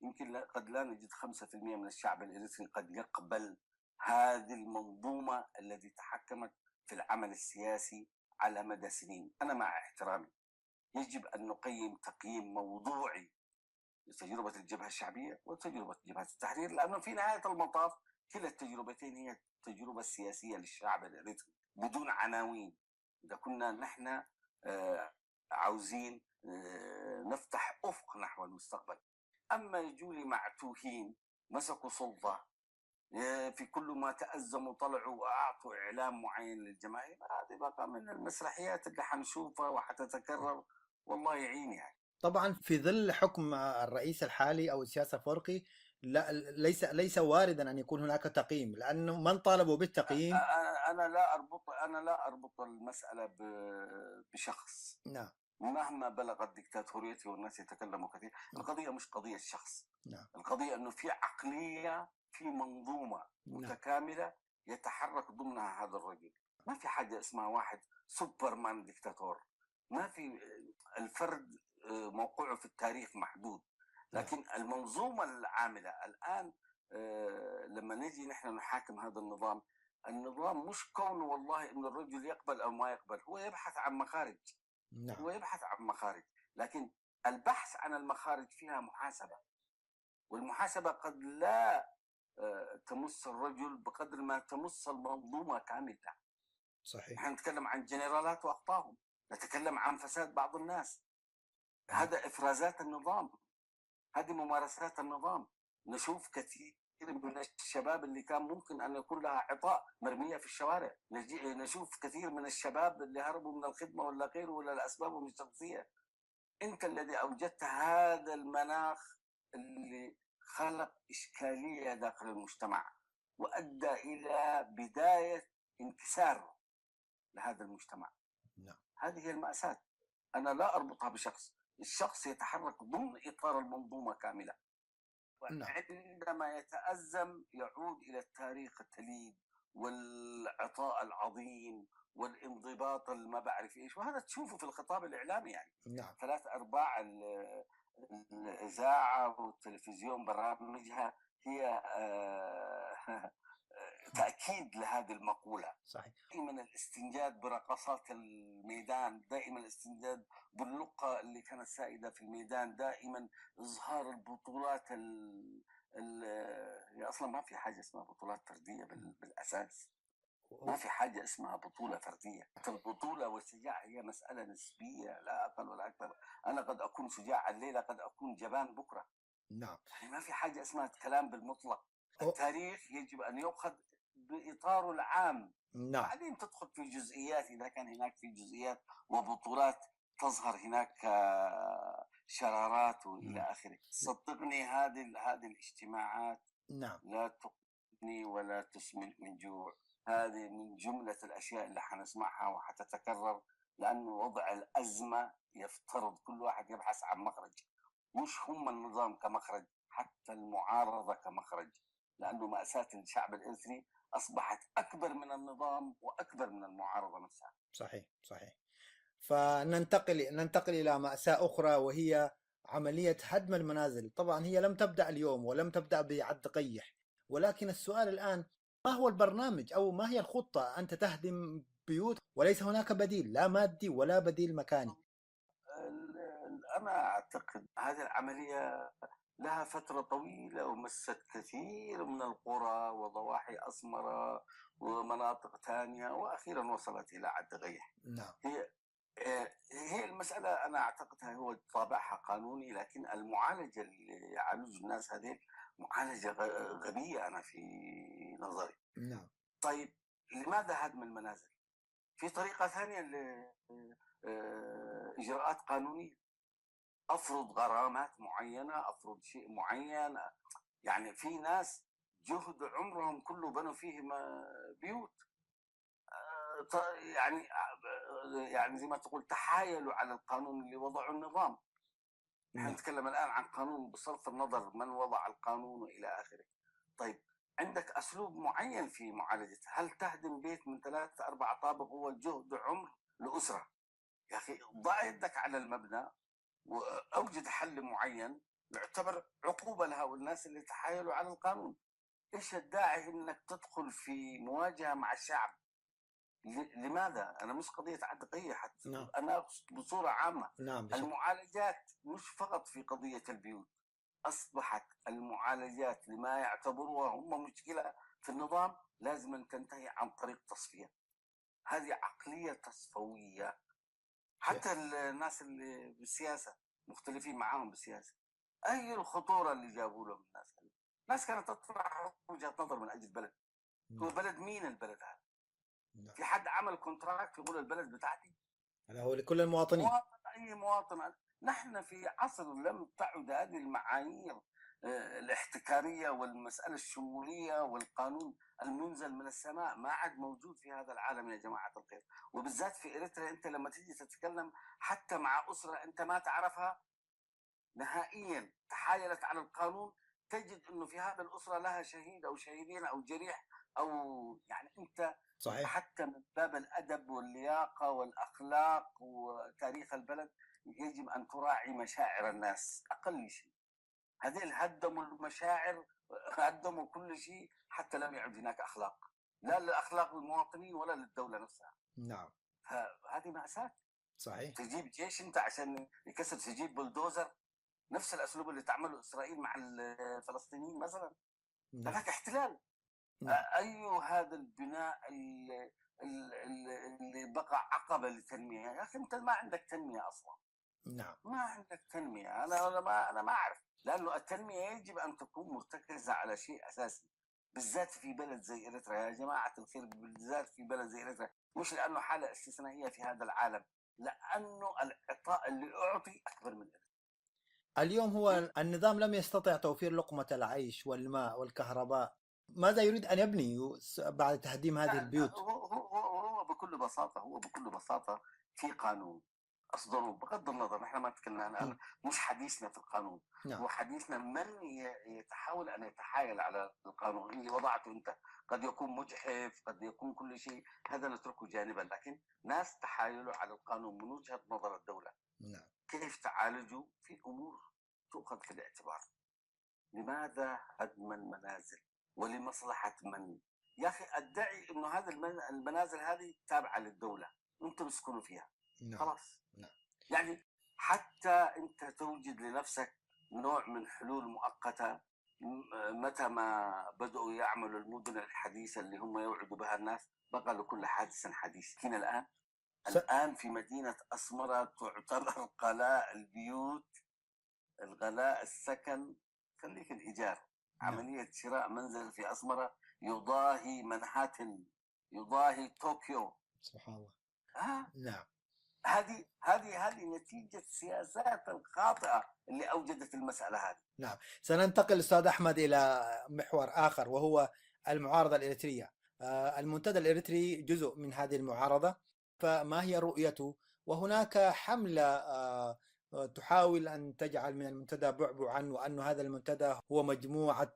يمكن قد لا نجد 5% من الشعب الإريتري قد يقبل هذه المنظومة التي تحكمت في العمل السياسي على مدى سنين. أنا مع احترامي يجب أن نقيم تقييم موضوعي لتجربة الجبهة الشعبية وتجربة جبهة التحرير، لأنه في نهاية المطاف كلا التجربتين هي التجربة السياسية للشعب الإريتري بدون عناوين. إذا كنا نحن عاوزين نفتح أفق نحو المستقبل. أما يجولي معتوهين مسكوا سلطة في كل ما تأزموا طلعوا وأعطوا إعلام معين للجماهير، هذه بقى من المسرحيات اللي حنشوفها وحتتكرر. والله يعين يعني.
طبعا في ظل حكم الرئيس الحالي أو السياسة الفورقي ليس واردا أن يكون هناك تقييم، لأنه من طالبوا بالتقييم.
أنا لا أربط المسألة بشخص.
نعم.
مهما بلغت ديكتاتوريته والناس يتكلموا كثير، القضية مش قضية الشخص.
نعم.
القضية أنه في عقلية، في منظومة متكاملة يتحرك ضمنها هذا الرجل. ما في حاجة اسمها واحد سوبرمان ديكتاتور. ما في. الفرد موقعه في التاريخ محدود، لكن المنظومة العاملة الآن لما نجي نحن نحاكم هذا النظام مش كونه والله إنه الرجل يقبل أو ما يقبل، هو يبحث عن مخارج.
نعم.
هو يبحث عن مخارج، لكن البحث عن المخارج فيها محاسبة، والمحاسبة قد لا تمس الرجل بقدر ما تمس المنظومة كاملة.
صحيح.
نحن نتكلم عن جنرالات وأخطائهم، نتكلم عن فساد بعض الناس، هذا إفرازات النظام، هذه ممارسات النظام. نشوف كثير من الشباب اللي كان ممكن أن يكون لها عطاء مرمية في الشوارع، نشوف كثير من الشباب اللي هربوا من الخدمة ولا غيره ولا لأسبابهم الشخصية. أنت الذي أوجدت هذا المناخ اللي خلق إشكالية داخل المجتمع وأدى إلى بداية انكسار لهذا المجتمع.
نعم.
هذه هي المأساة. أنا لا أربطها بشخص، الشخص يتحرك ضمن إطار المنظومة كاملة، وعندما يتأزم يعود إلى التاريخ التليد والعطاء العظيم والانضباط ما بعرف إيش، وهذا تشوفه في الخطاب الإعلامي. يعني
نعم.
3/4 الإذاعة والتلفزيون برامجها هي تأكيد لهذه المقولة.
صحيح.
دائما الاستنجاد برقصات الميدان، دائما الاستنجاد باللقة اللي كانت سائدة في الميدان، دائما إظهار البطولات هي أصلا ما في حاجة اسمها بطولات فردية بالأساس، ما في حاجة اسمها بطولة فردية. البطولة والشجاعة هي مسألة نسبية لا أقل ولا أكثر. أنا قد أكون شجاع الليلة، قد أكون جبان بكرة.
نعم.
يعني ما في حاجة اسمها كلام بالمطلق. التاريخ يجب أن يؤخذ بإطاره العام،
نعم.
بعدين تدخل في جزئيات إذا كان هناك في جزئيات وبطولات تظهر هناك شرارات وإلى آخره. صدقني هذه الاجتماعات
نعم.
لا تغني ولا تسمن من جوع. هذه من جملة الأشياء اللي حنسمعها وحتتكرر، لأنه وضع الأزمة يفترض كل واحد يبحث عن مخرج، مش هم النظام كمخرج، حتى المعارضة كمخرج، لأنه مأساة الشعب الإرثري أصبحت أكبر من النظام وأكبر من المعارضة نفسها.
صحيح. صحيح. ننتقل إلى مأساة أخرى، وهي عملية هدم المنازل. طبعا هي لم تبدأ اليوم ولم تبدأ بعد قيح، ولكن السؤال الآن ما هو البرنامج أو ما هي الخطة؟ أنت تهدم بيوت وليس هناك بديل، لا مادي ولا بديل مكاني.
أنا أعتقد هذه العملية لها فترة طويلة ومست كثير من القرى وضواحي أسمرة ومناطق ثانية، وأخيرا وصلت إلى عد غيح.
نعم.
هي المسألة أنا أعتقدها هو طابعها قانوني، لكن المعالجة اللي يعالج الناس هذه معالجة غبية أنا في نظري.
نعم.
طيب لماذا هدم المنازل؟ في طريقة ثانية لإجراءات قانونية، أفرض غرامات معينة، أفرض شيء معين. يعني في ناس جهد عمرهم كله بنوا فيه بيوت، يعني زي ما تقول تحايلوا على القانون اللي وضعوا النظام. نحن نتكلم الآن عن قانون بصرف النظر من وضع القانون وإلى آخره. طيب عندك أسلوب معين في معالجته. هل تهدم بيت من 3-4 طابق هو جهد عمر لأسرة؟ يا أخي ضع يدك على المبنى وأوجد حل معين يعتبر عقوبة لهؤلاء الناس اللي تحايلوا على القانون. إيش الداعي إنك تدخل في مواجهة مع الشعب؟ لماذا؟ أنا مش قضية عدقية حتى.
نعم.
أنا أقصد بصورة عامة.
نعم.
المعالجات مش فقط في قضية البيوت، أصبحت المعالجات لما يعتبروها هم مشكلة في النظام لازم أن تنتهي عن طريق تصفية. هذه عقلية تصفوية. حتى الناس اللي بالسياسة مختلفين معاهم بالسياسة، أي الخطورة اللي جابوا لهم الناس؟ الناس كانت تطرح وجهة نظر من أجل بلد. هو بلد مين البلد هذا؟ في حد عمل كونتراكت يقول البلد بتاعتي؟
هذا هو لكل المواطنين.
أي مواطن. نحن في عصر لم تعد هذه المعايير الاحتكارية والمسألة الشمولية والقانون المنزل من السماء ما عاد موجود في هذا العالم يا جماعة الخير. وبالذات في إريتريا أنت لما تيجي تتكلم حتى مع أسرة أنت ما تعرفها نهائيا تحايلت على القانون، تجد أنه في هذا الأسرة لها شهيد أو شهيدين أو جريح، أو يعني أنت
صحيح.
حتى من باب الأدب واللياقة والأخلاق وتاريخ البلد يجب أن تراعي مشاعر الناس أقل شيء. هذين هدموا المشاعر، هدموا كل شيء، حتى لم يعد هناك أخلاق، لا للأخلاق المواطنين ولا للدولة نفسها.
نعم.
هذه مأساة.
صحيح.
تجيب جيش انت عشان يكسر، تجيب بلدوزر، نفس الاسلوب اللي تعمله اسرائيل مع الفلسطينيين مثلا.
نعم.
هذاك احتلال.
نعم.
اي هذا البناء اللي بقى عقبه للتنميه. يا اخي انت ما عندك تنميه اصلا.
نعم.
ما عندك تنميه. انا ما اعرف، لانه التنميه يجب ان تكون مرتكزه على شيء اساسي، بالذات في بلد زي اريتريا يا جماعه الخير، بالذات في بلد زي اريتريا، مش لانه حاله استثنائيه في هذا العالم، لانه العطاء اللي اعطي اكبر من اريتريا.
اليوم هو النظام لم يستطع توفير لقمة العيش والماء والكهرباء، ماذا يريد أن يبني بعد تهديم هذه البيوت؟
هو بكل بساطه في قانون اصدره، بغض النظر نحن ما تكلمنا، أنا مش حديثنا في القانون.
نعم.
هو حديثنا من يحاول ان يتحايل على القانون اللي وضعته انت. قد يكون مجحف، قد يكون كل شيء، هذا نتركه جانبا، لكن ناس تحايلوا على القانون من وجهه نظر الدوله.
نعم.
كيف تعالجوا في امور تؤخذ في الاعتبار. لماذا هدم المنازل ولمصلحه من؟ يا اخي ادعي انه هذا المنازل هذه تابعه للدوله، انتم اسكنوا فيها.
نعم.
خلاص.
نعم.
يعني حتى انت توجد لنفسك نوع من حلول مؤقته. متى ما بدأوا يعملوا المدن الحديثه اللي هم يوعدوا بها الناس، بقى لكل حادث حديث. هنا الان في مدينه أسمرة تعتبر غلاء البيوت، الغلاء السكن، خليك الايجار.
نعم.
عمليه شراء منزل في أسمرة يضاهي منهاتن، يضاهي طوكيو.
سبحان الله.
نعم.
نعم.
هذه نتيجة السياسات الخاطئة اللي أوجدت المسألة هذه.
نعم. سننتقل أستاذ أحمد إلى محور آخر، وهو المعارضة الإريترية. المنتدى الإريتري جزء من هذه المعارضة، فما هي رؤيته؟ وهناك حملة تحاول أن تجعل من المنتدى بعبعا، وأن هذا المنتدى هو مجموعة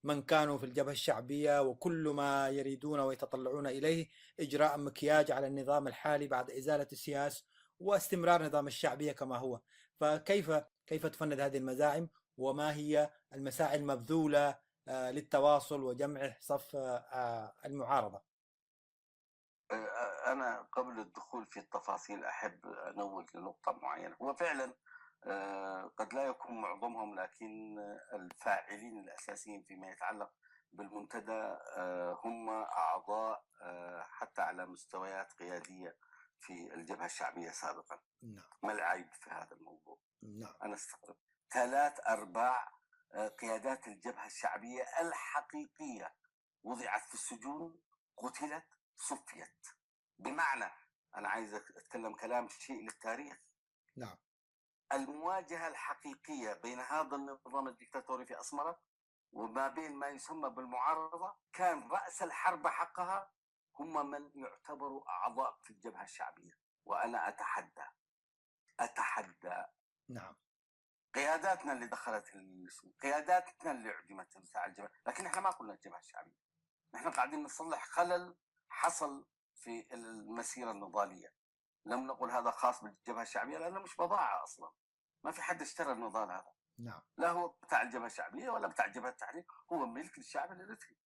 من كانوا في الجبهة الشعبية، وكل ما يريدون ويتطلعون إليه إجراء مكياج على النظام الحالي بعد إزالة السياسة واستمرار نظام الشعبية كما هو. فكيف تفند هذه المزاعم، وما هي المساعي المبذولة للتواصل وجمع صف المعارضة؟
أنا قبل الدخول في التفاصيل أحب أنوه لنقطة معينة. هو فعلا قد لا يكون معظمهم، لكن الفاعلين الأساسيين فيما يتعلق بالمنتدى هم أعضاء حتى على مستويات قيادية في الجبهة الشعبية سابقا.
نعم.
ما العيب في هذا الموضوع؟
نعم.
أنا استغرب 3/4 قيادات الجبهة الشعبية الحقيقية وضعت في السجون، قتلت، صفيت. بمعنى أنا عايز أتكلم كلام شيء للتاريخ.
نعم.
المواجهة الحقيقية بين هذا النظام الدكتاتوري في أسمرة وما بين ما يسمى بالمعارضة، كان رأس الحرب حقها هم من يعتبروا أعضاء في الجبهة الشعبية. وأنا أتحدى
نعم.
قياداتنا اللي دخلت السوق، قياداتنا اللي عدمت مساع الجبهة، لكن احنا ما قلنا الجبهة الشعبية. نحن قاعدين نصلح خلل حصل في المسيرة النضالية. لم نقل هذا خاص بالجبهة الشعبية لأنه مش بضاعة أصلا. ما في حد اشترى النضال هذا.
نعم.
لا هو بتاع الجبهة الشعبية ولا بتاع جبهة التحرير، هو ملك الشعب الإريتري.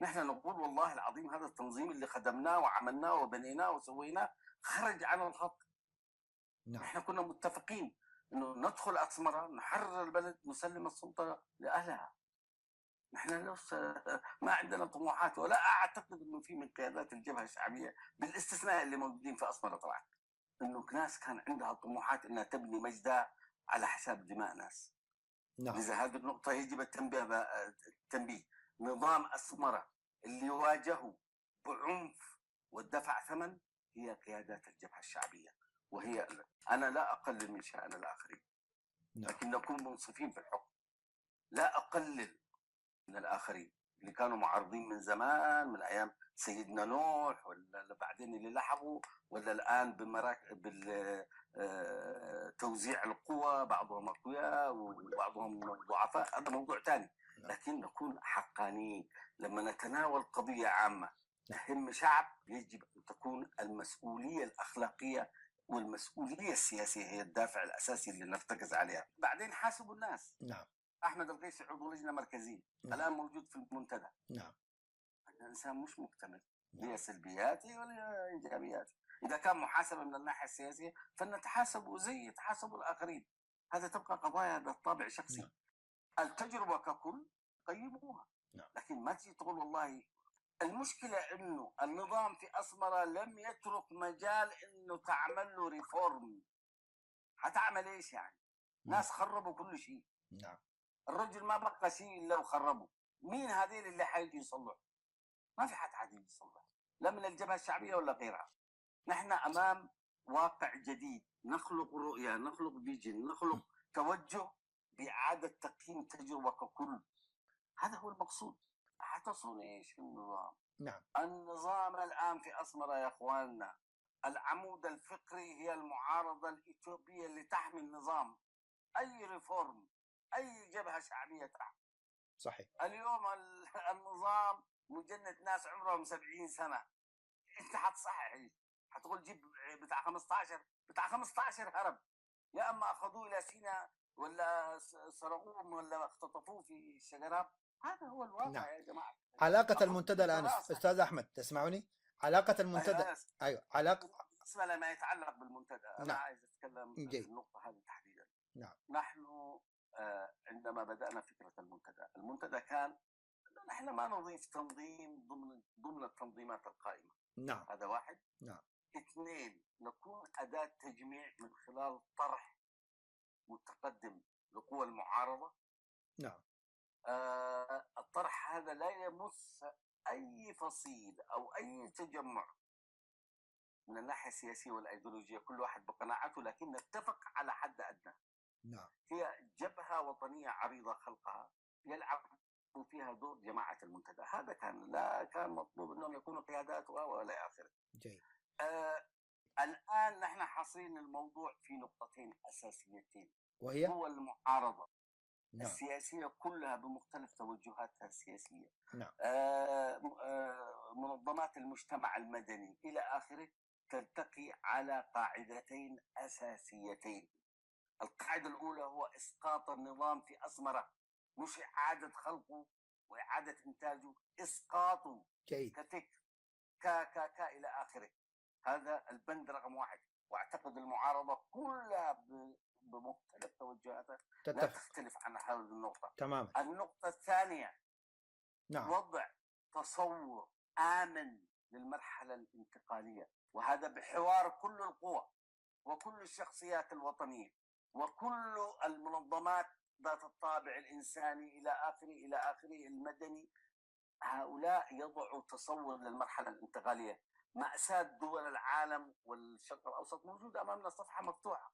نحن نقول والله العظيم هذا التنظيم اللي خدمناه وعملناه وبنيناه وسويناه خرج عن الخط.
نعم.
نحن كنا متفقين انه ندخل أسمرة، نحرر البلد، نسلم السلطة لأهلها. نحن ما عندنا طموحات، ولا اعتقد انه في من قيادات الجبهة الشعبية بالاستثناء اللي موجودين في أسمرة طبعا انه ناس كان عندها طموحات انها تبني مجدها على حساب دماء ناس.
نعم.
لذا هذه النقطة يجب التنبيه. نظام أسمرة اللي واجهوا بعنف ودفع ثمن هي قيادات الجبهة الشعبية، وهي أنا لا أقلل من شأن الآخرين.
نعم.
لكن نكون منصفين في الحكم. لا أقلل من الآخرين اللي كانوا معارضين من زمان، من أيام سيدنا نوح، ولا بعدين اللي لحقوا، ولا الآن توزيع القوى، بعضهم أقوياء وبعضهم ضعفاء، هذا موضوع ثاني. لكن نكون حقانيين. لما نتناول قضية عامة تهم شعب، يجب أن تكون المسؤولية الأخلاقية والمسؤولية السياسية هي الدافع الأساسي اللي نرتكز عليها. بعدين حاسبوا الناس.
نعم.
أحمد الغيثي عضو لجنة مركزية، الآن موجود في المنتدى.
نعم.
الإنسان مش مكتمل، ليه سلبياته ولا إيجابياته. إذا كان محاسبة من الناحية السياسية فلنتحاسب زي يتحاسبوا الآخرين. هذا تبقى قضايا ذات طابع شخصي.
نعم.
التجربة ككل قيموها،
نعم.
لكن ما تجي تقول والله. المشكلة إنه النظام في أسمرة لم يترك مجال إنه تعمل له ريفورم. هتعمل إيش يعني؟ ناس خربوا كل شيء.
نعم.
الرجل ما بقى شيء إلا وخربوا. مين هذين اللي حيجي يصلحوا؟ ما في حد حيجي يصلح، لا من الجبهة الشعبية ولا غيرها. نحن أمام واقع جديد، نخلق رؤية، نخلق فيجن، نخلق توجه بإعادة تقييم تجربة ككل. هذا هو المقصود. حتصون إيش في النظام؟
نعم.
النظام الآن في أسمرة يا أخواننا، العمود الفكري هي المعارضة الإثيوبية اللي تحمي النظام. أي ريفورم، أي جبهة شعبية تحمي.
صحيح.
اليوم النظام مجند ناس عمرهم 70 سنة. أنت حتصحح إيش؟ حتقول جيب بتاع 15 هرب، يا أما أخذوه إلى سيناء ولا سرقوهم ولا اختطفوه في الشجرات. هذا هو الواقع.
نعم.
يا جماعة،
علاقة المنتدى الآن أستاذ أحمد تسمعني؟ علاقة المنتدى. أيوة علاقة.
بالنسبة لما يتعلق بالمنتدى أنا
نعم.
عايز أتكلم في النقطة هذه تحديدا.
نعم.
نحن عندما بدأنا فكرة المنتدى كان نحن ما نضيف تنظيم ضمن التنظيمات القائمة.
نعم.
هذا واحد.
نعم.
2 نكون أداة تجميع من خلال طرح متقدم لقوى المعارضة.
نعم.
الطرح هذا لا يمس أي فصيل أو أي تجمع من الناحية السياسية والأيديولوجية، كل واحد بقناعته، لكن نتفق على حد أدنى.
نعم.
هي جبهة وطنية عريضة خلقها يلعب فيها دور جماعة المنتدى. هذا لا كان مطلوب أنهم يكونوا قيادات ولا آخره.
جيد.
الآن نحن حاصرين الموضوع في نقطتين أساسيتين،
وهي
هو المعارضة.
نعم.
السياسية كلها بمختلف توجهاتها السياسية.
نعم.
منظمات المجتمع المدني إلى آخره تلتقي على قاعدتين أساسيتين. القاعدة الأولى هو إسقاط النظام في أسمرة، مش إعادة خلقه وإعادة إنتاجه، إسقاطه.
جيد.
كفكر إلى آخره. هذا البند رقم 1. واعتقد المعارضة كلها بمختلف توجهاتها لا تختلف عن هذه النقطة
تماما.
النقطة الثانية،
نعم.
وضع تصور آمن للمرحلة الانتقالية، وهذا بحوار كل القوى وكل الشخصيات الوطنية وكل المنظمات ذات الطابع الإنساني إلى آخره المدني. هؤلاء يضعوا تصور للمرحلة الانتقالية. مأساة دول العالم والشرق الأوسط موجودة أمامنا، صفحة مفتوحة.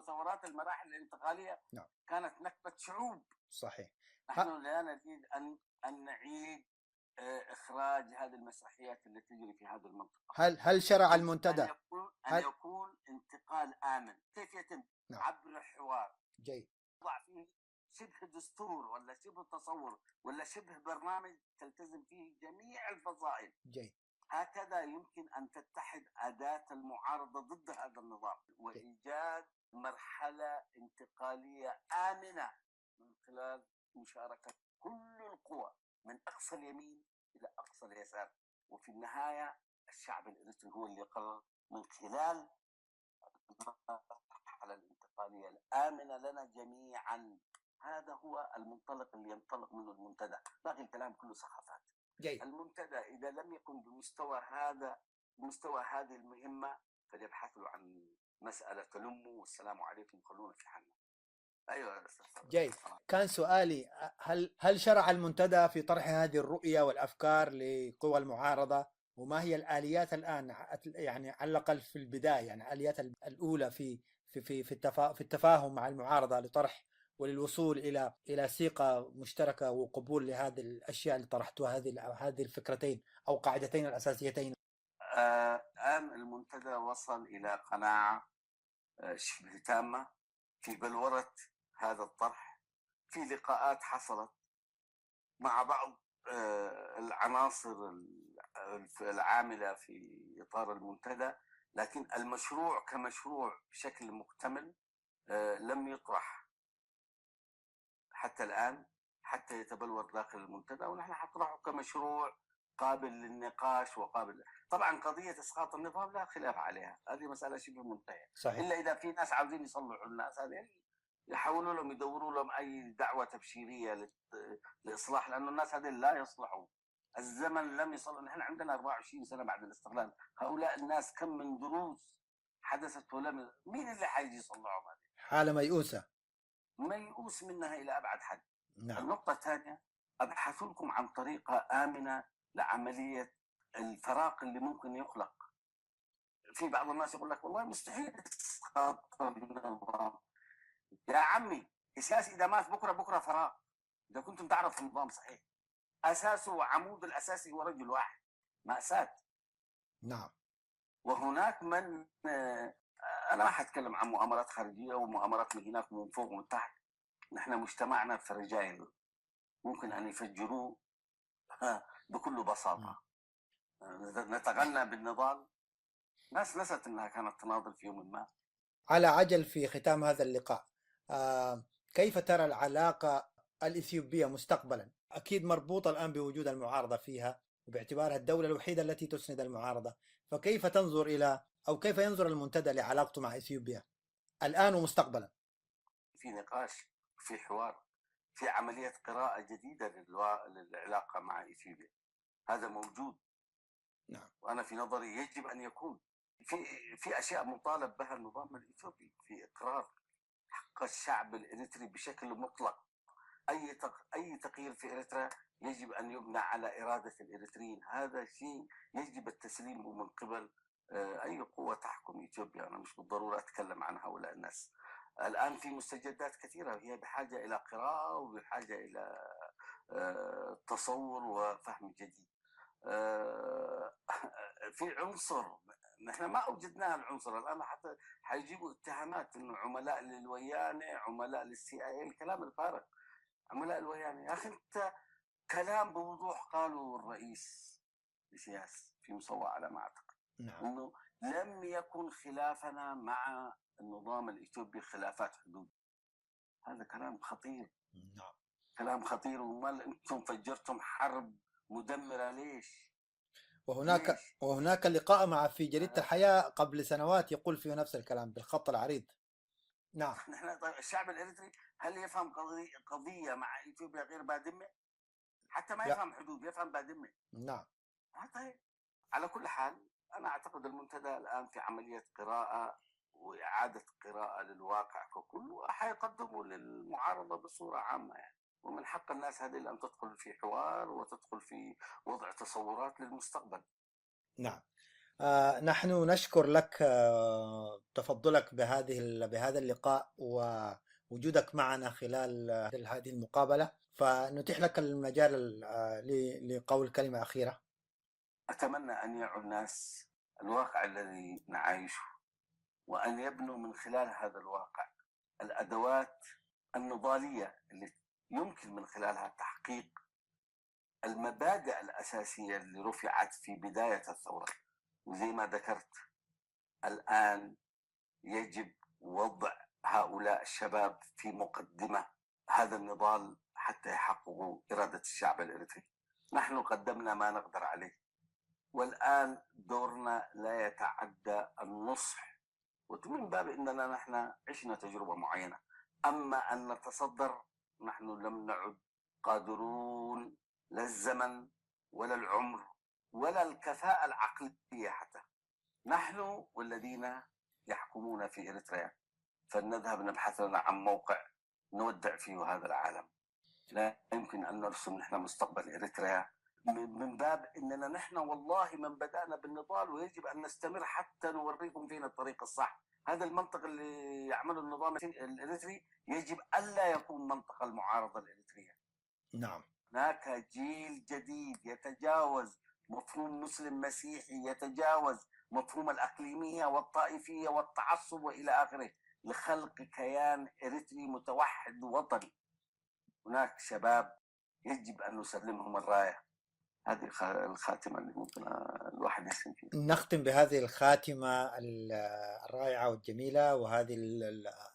ثورات المراحل الانتقالية
نعم.
كانت نكبة شعوب.
صحيح.
نحن لا نريد أن نعيد إخراج هذه المسرحيات التي تجري في هذه المنطقة.
هل شرع المنتدى
أن يكون انتقال آمن؟ كيف يتم؟
نعم.
عبر حوار.
جيد.
يضع فيه شبه دستور ولا شبه تصور ولا شبه برنامج تلتزم فيه جميع الفصائل.
جيد.
هكذا يمكن أن تتحد أداة المعارضة ضد هذا النظام وإيجاد مرحلة انتقالية آمنة من خلال مشاركة كل القوى من أقصى اليمين إلى أقصى اليسار. وفي النهاية الشعب الإريتري هو اللي قرر من خلال المرحلة الانتقالية الآمنة لنا جميعا. هذا هو المنطلق اللي ينطلق منه المنتدى. باقي الكلام كله سخافات.
جيد.
المنتدى إذا لم يكن بمستوى هذه المهمة فليبحثوا عن مسألة تلمه والسلام عليكم خلونا في حالنا. أيوة.
جيد. كان سؤالي هل شرع المنتدى في طرح هذه الرؤية والأفكار لقوى المعارضة، وما هي الآليات الآن يعني على الأقل في البداية، يعني الآليات الأولى في التفاهم مع المعارضة لطرح وللوصول إلى ثقة مشتركة وقبول لهذه الأشياء اللي طرحتها، هذه الفكرتين أو قاعدتين الأساسيتين؟
الآن المنتدى وصل إلى قناعة شبه تامة في بلورة هذا الطرح. في لقاءات حصلت مع بعض العناصر العاملة في إطار المنتدى، لكن المشروع كمشروع بشكل مكتمل لم يطرح حتى الآن، حتى يتبلور داخل المنتدى. ونحن حنطرحه كمشروع قابل للنقاش وقابل. طبعا قضية إسقاط النظام لا خلاف عليها، هذه مسألة شبه منتهية،
صحيح.
إلا إذا في ناس عاوزين يصلحوا الناس، هذه يحاولوا لهم يدوروا لهم أي دعوة تبشيرية لإصلاح، لأنه الناس هذه لا يصلحوا. الزمن لم يصل. نحن عندنا 24 سنة بعد الاستقلال، هؤلاء الناس كم من دروس حدثت ولم. مين اللي حيجي يصلحهم؟ هذه
حالة ميؤوسة.
ميؤوس منها إلى أبعد حد.
نعم.
النقطة الثانية، أبحث لكم عن طريقة آمنة لعملية الفراق اللي ممكن يخلق. في بعض الناس يقول لك والله مستحيل إسقاط النظام. يا عمي السياسي إذا مات بكرة فراغ. إذا كنتم تعرفوا النظام صحيح أساسه وعمود الأساسي هو رجل واحد، مأساة.
نعم.
وهناك من أنا ما حتكلم عن مؤامرات خارجية ومؤامرات من هناك ومن فوق ومن تحت. نحن مجتمعنا في رجال ممكن أن يفجروه بكل بساطة. نتغنى بالنضال. ناس نست أنها كانت تناضل في يوم ما.
على عجل في ختام هذا اللقاء، كيف ترى العلاقة الإثيوبية مستقبلا؟ أكيد مربوطة الآن بوجود المعارضة فيها وباعتبارها الدولة الوحيدة التي تسند المعارضة، فكيف تنظر إلى أو كيف ينظر المنتدى لعلاقته مع إثيوبيا الآن ومستقبلا؟
في نقاش، في حوار، في عملية قراءة جديدة للعلاقة مع إثيوبيا. هذا موجود.
نعم.
وأنا في نظري يجب أن يكون في أشياء مطالب بها النظام الإثيوبي، في إقرار حق الشعب الإريتري بشكل مطلق. أي تغيير في إريتريا يجب أن يبنى على إرادة الإريتريين. هذا شيء يجب التسليم من قبل أي قوة تحكم إثيوبيا. أنا مش بالضرورة أتكلم عن هؤلاء الناس. الآن في مستجدات كثيرة هي بحاجة إلى قراءة وبحاجة إلى تصور وفهم جديد. في عنصر نحن ما أوجدناه، العنصر الآن حتى حيجيبوا اتهامات إنه عملاء للويانة، عملاء للCIA، الكلام الفارغ. عملاء الويانة يا أخي، أنت كلام بوضوح قالوا الرئيس السياسي في مصوى على ما أعتقد.
نعم.
إنه لم يكن خلافنا مع النظام الإثيوبي خلافات حدود. هذا كلام خطير.
نعم.
كلام خطير. وما أنتم فجرتم حرب مدمرة ليش؟
وهناك لقاء مع في جريدة الحياة قبل سنوات يقول فيه نفس الكلام بالخط العريض. نعم.
نحن طيب الشعب الإريتري هل يفهم قضية مع إثيوبيا غير بادمة؟ حتى ما يفهم حدود، يفهم بادمة.
نعم.
طيب على كل حال أنا أعتقد المنتدى الآن في عملية قراءة وإعادة قراءة للواقع ككل، وحيقدموا للمعارضة بصورة عامة يعني. ومن حق الناس هذه أن تدخل في حوار وتدخل في وضع تصورات للمستقبل.
نعم. نحن نشكر لك تفضلك بهذا اللقاء ووجودك معنا خلال هذه المقابلة، فنتيح لك المجال لقول كلمة أخيرة.
أتمنى أن يعوا الناس الواقع الذي نعيشه، وأن يبنوا من خلال هذا الواقع الأدوات النضالية اللي يمكن من خلالها تحقيق المبادئ الأساسية اللي رفعت في بداية الثورة. وزي ما ذكرت الآن يجب وضع هؤلاء الشباب في مقدمة هذا النضال حتى يحققوا إرادة الشعب الإريتري. نحن قدمنا ما نقدر عليه، والآن دورنا لا يتعدى النصح، ومن باب أننا نحن عشنا تجربة معينة. أما أن نتصدر، نحن لم نعد قادرون، لا الزمن ولا العمر ولا الكفاءة العقلية حتى. نحن والذين يحكمون في إريتريا فلنذهب نبحث لنا عن موقع نودع فيه هذا العالم. لا يمكن أن نرسم نحن مستقبل إريتريا من باب أننا نحن والله من بدأنا بالنضال، ويجب أن نستمر حتى نوريكم فينا الطريق الصح. هذا المنطق اللي يعمله النظام الإريتري يجب ألا يكون منطق المعارضة الإريترية.
نعم.
هناك جيل جديد يتجاوز مفهوم مسلم مسيحي، يتجاوز مفهوم الأقليمية والطائفية والتعصب وإلى آخره، لخلق كيان إريتري متوحد وطني. هناك شباب يجب أن نسلمهم الراية. هذه الخاتمة اللي ممكن الواحد يسلم فيها.
نختم بهذه الخاتمة الرائعة والجميلة وهذه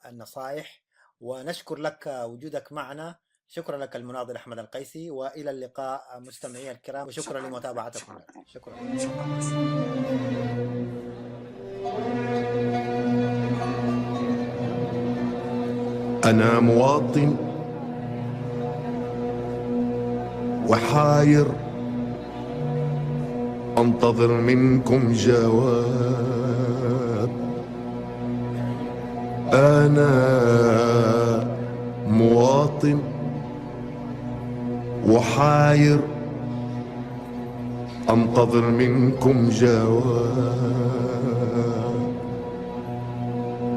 النصائح، ونشكر لك وجودك معنا شكرا لك المناضل أحمد القيسي، وإلى اللقاء مستمعي الكرام، وشكرا لمتابعتكم. شكرا.
أنا مواطن وحاير أنتظر منكم جواب. أنا مواطن وحاير أنتظر منكم جواب.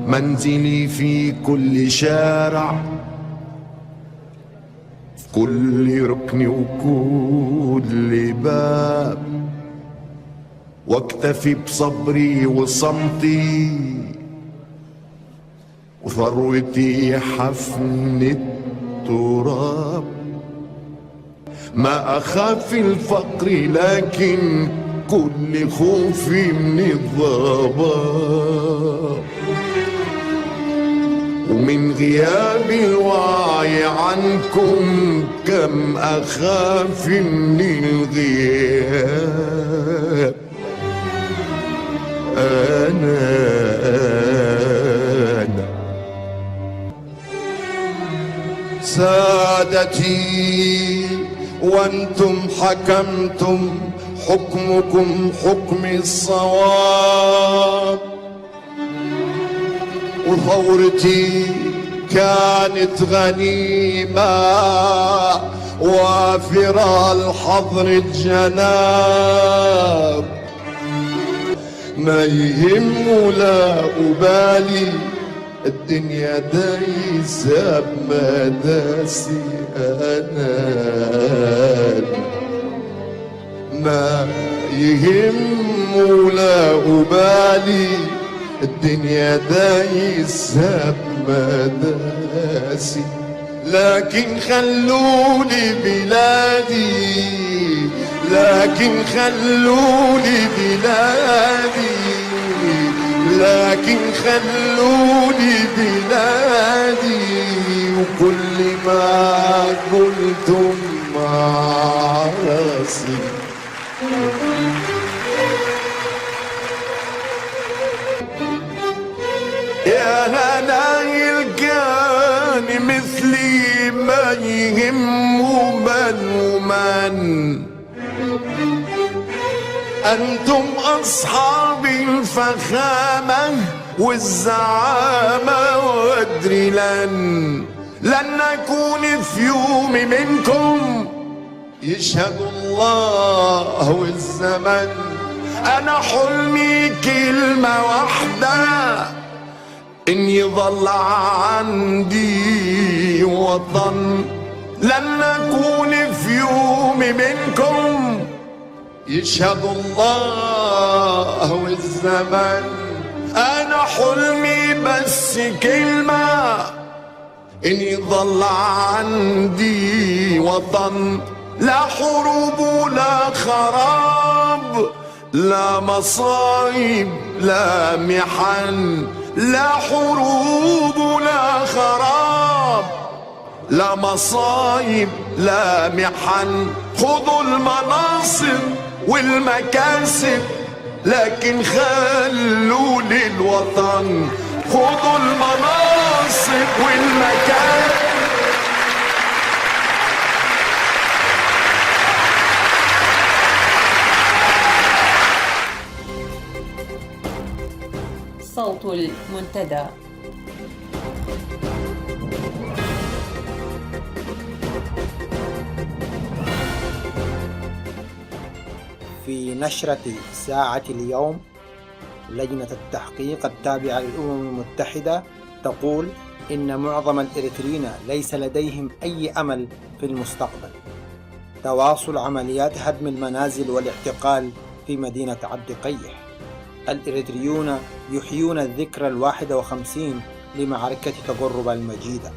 منزلي في كل شارع، في كل ركن وكل باب، واكتفي بصبري وصمتي وثروتي حفن التراب. ما أخاف الفقر لكن كل خوفي من الضباب، ومن غياب الوعي عنكم كم أخاف من الغياب. أنا سادتي وانتم حكمتم، حكمكم حكم الصواب. وثورتي كانت غنيمة وافرة الحظر الجناب. ما يهم ولا أبالي الدنيا دايسة بمداسي. أنا ما يهم ولا أبالي الدنيا دايسة بمداسي. لكن خلوني بلادي، لكن خلوني بلادي، لكن خلوني بلادي. وكل ما قلتم مع راسي. يا هلا يلقاني مثلي ما يهمه من ومن. أنتم أصحاب الفخامة والزعامة، وأدري لن أكون في يوم منكم. يشهد الله والزمن. أنا حلمي كلمة واحدة، إن يظل عندي وطن. لن أكون في يوم منكم. يشهد الله والزمن. أنا حلمي بس كلمة، إن يظل عندي وطن. لا حروب ولا خراب، لا مصايب لا محن. لا حروب ولا خراب، لا مصايب لا محن. خذوا المناصب والمكاسب لكن خلوا للوطن. خذوا المناصب والمكاسب.
صوت المنتدى.
في نشرة ساعة اليوم، لجنة التحقيق التابعة للأمم المتحدة تقول إن معظم الإريتريين ليس لديهم أي أمل في المستقبل. تواصل عمليات هدم المنازل والاعتقال في مدينة عبد قيح. الإريتريون يحيون الذكرى 51 لمعركة تقرب المجيدة.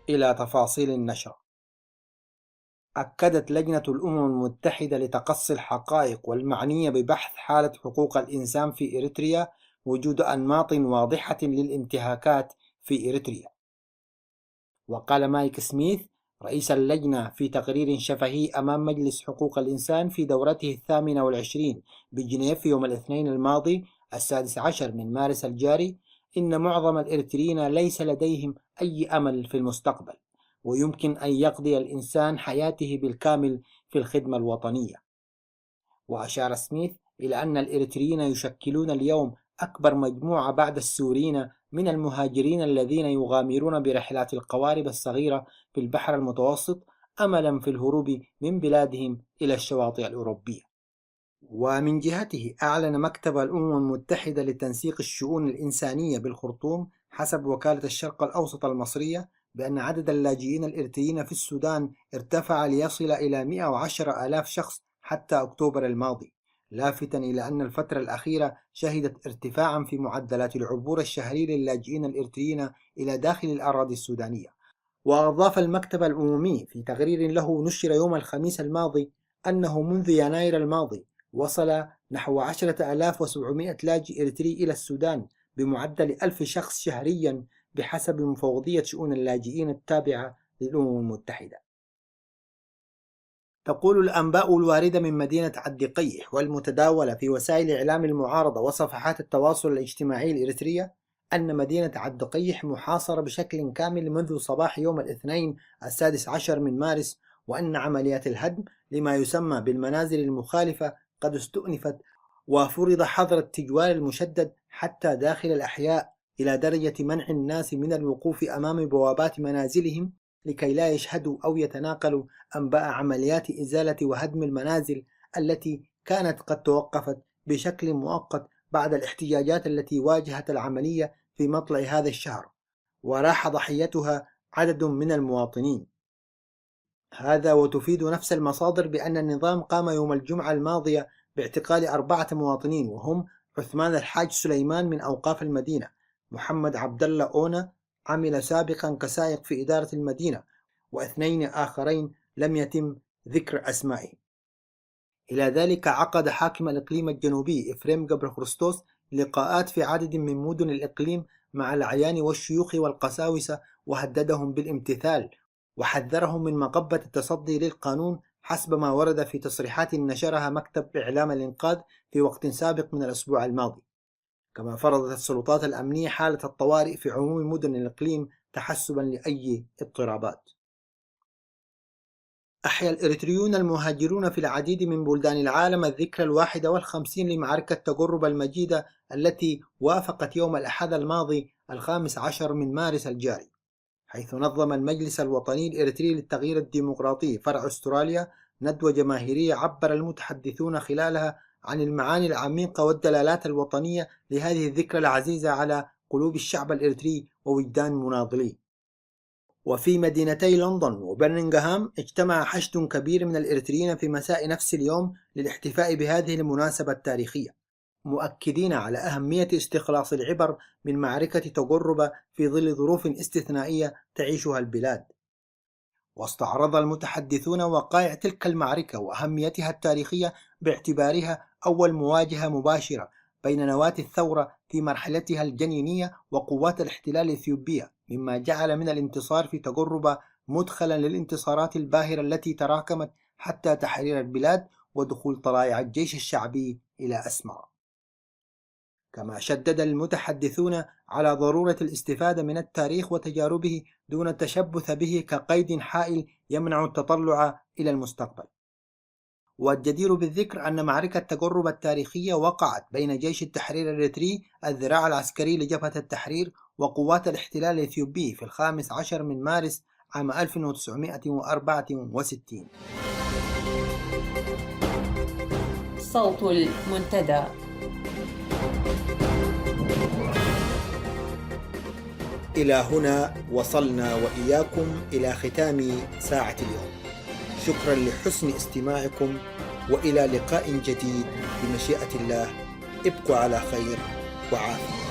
إلى تفاصيل النشرة. أكدت لجنة الأمم المتحدة لتقصي الحقائق والمعنية ببحث حالة حقوق الإنسان في إريتريا وجود أنماط واضحة للانتهاكات في إريتريا. وقال مايك سميث رئيس اللجنة في تقرير شفهي أمام مجلس حقوق الإنسان في دورته 28 بجنيف يوم الاثنين الماضي 16 من مارس الجاري إن معظم الإريتريين ليس لديهم أي أمل في المستقبل، ويمكن أن يقضي الإنسان حياته بالكامل في الخدمة الوطنية. وأشار سميث إلى أن الإريتريين يشكلون اليوم أكبر مجموعة بعد السوريين من المهاجرين الذين يغامرون برحلات القوارب الصغيرة في البحر المتوسط أملا في الهروب من بلادهم إلى الشواطئ الأوروبية. ومن جهته أعلن مكتب الأمم المتحدة لتنسيق الشؤون الإنسانية بالخرطوم حسب وكالة الشرق الأوسط المصرية بأن عدد اللاجئين الإريتريين في السودان ارتفع ليصل إلى 110,000 شخص حتى أكتوبر الماضي، لافتا إلى أن الفترة الأخيرة شهدت ارتفاعا في معدلات العبور الشهري للاجئين الإريتريين إلى داخل الأراضي السودانية. وأضاف المكتب الأممي في تقرير له نشر يوم الخميس الماضي أنه منذ يناير الماضي وصل نحو 10,700 لاجئ إريتري إلى السودان بمعدل 1000 شخص شهريا بحسب مفوضية شؤون اللاجئين التابعة للأمم المتحدة. تقول الأنباء الواردة من مدينة عد قيح والمتداولة في وسائل إعلام المعارضة وصفحات التواصل الاجتماعي الإريترية أن مدينة عد قيح محاصرة بشكل كامل منذ صباح يوم الاثنين 16 من مارس، وأن عمليات الهدم لما يسمى بالمنازل المخالفة قد استؤنفت، وفرض حظر التجوال المشدد حتى داخل الأحياء إلى درجة منع الناس من الوقوف أمام بوابات منازلهم لكي لا يشهدوا أو يتناقلوا أنباء عمليات إزالة وهدم المنازل التي كانت قد توقفت بشكل مؤقت بعد الاحتجاجات التي واجهت العملية في مطلع هذا الشهر، وراح ضحيتها عدد من المواطنين. هذا وتفيد نفس المصادر بأن النظام قام يوم الجمعة الماضية باعتقال 4 مواطنين، وهم عثمان الحاج سليمان من أوقاف المدينة، محمد عبد الله أونا عمل سابقا كسائق في إدارة المدينة، و2 آخرين لم يتم ذكر أسمائهم. إلى ذلك عقد حاكم الإقليم الجنوبي إفريم قبر خريستوس لقاءات في عدد من مدن الإقليم مع الأعيان والشيوخ والقساوسة، وهددهم بالامتثال وحذرهم من مغبة التصدي للقانون حسب ما ورد في تصريحات نشرها مكتب إعلام الإنقاذ في وقت سابق من الأسبوع الماضي. كما فرضت السلطات الأمنية حالة الطوارئ في عموم مدن الإقليم تحسبا لأي اضطرابات. أحيا الإريتريون المهاجرون في العديد من بلدان العالم الذكرى 51 لمعركة تقرب المجيدة التي وافقت يوم الأحد الماضي 15 من مارس الجاري، حيث نظم المجلس الوطني الإريتري للتغيير الديمقراطي فرع أستراليا ندوة جماهيرية عبر المتحدثون خلالها عن المعاني العميقة والدلالات الوطنية لهذه الذكرى العزيزة على قلوب الشعب الإريتري ووجدان مناضليه. وفي مدينتي لندن وبرمنغهام اجتمع حشد كبير من الإريتريين في مساء نفس اليوم للاحتفاء بهذه المناسبة التاريخية، مؤكدين على أهمية استخلاص العبر من معركة تقرب في ظل ظروف استثنائية تعيشها البلاد. واستعرض المتحدثون وقائع تلك المعركة وأهميتها التاريخية باعتبارها أول مواجهة مباشرة بين نواة الثورة في مرحلتها الجنينية وقوات الاحتلال الإثيوبية، مما جعل من الانتصار في تقرب مدخلا للانتصارات الباهرة التي تراكمت حتى تحرير البلاد ودخول طلائع الجيش الشعبي إلى أسمرة. كما شدد المتحدثون على ضرورة الاستفادة من التاريخ وتجاربه دون التشبث به كقيد حائل يمنع التطلع إلى المستقبل. والجدير بالذكر أن معركة تقرب التاريخية وقعت بين جيش التحرير الإريتري الذراع العسكري لجبهة التحرير وقوات الاحتلال الإثيوبي في 15 من مارس عام 1964.
صوت المنتدى.
إلى هنا وصلنا وإياكم إلى ختام ساعة اليوم. شكرا لحسن استماعكم، وإلى لقاء جديد بمشيئة الله. ابقوا على خير وعافية.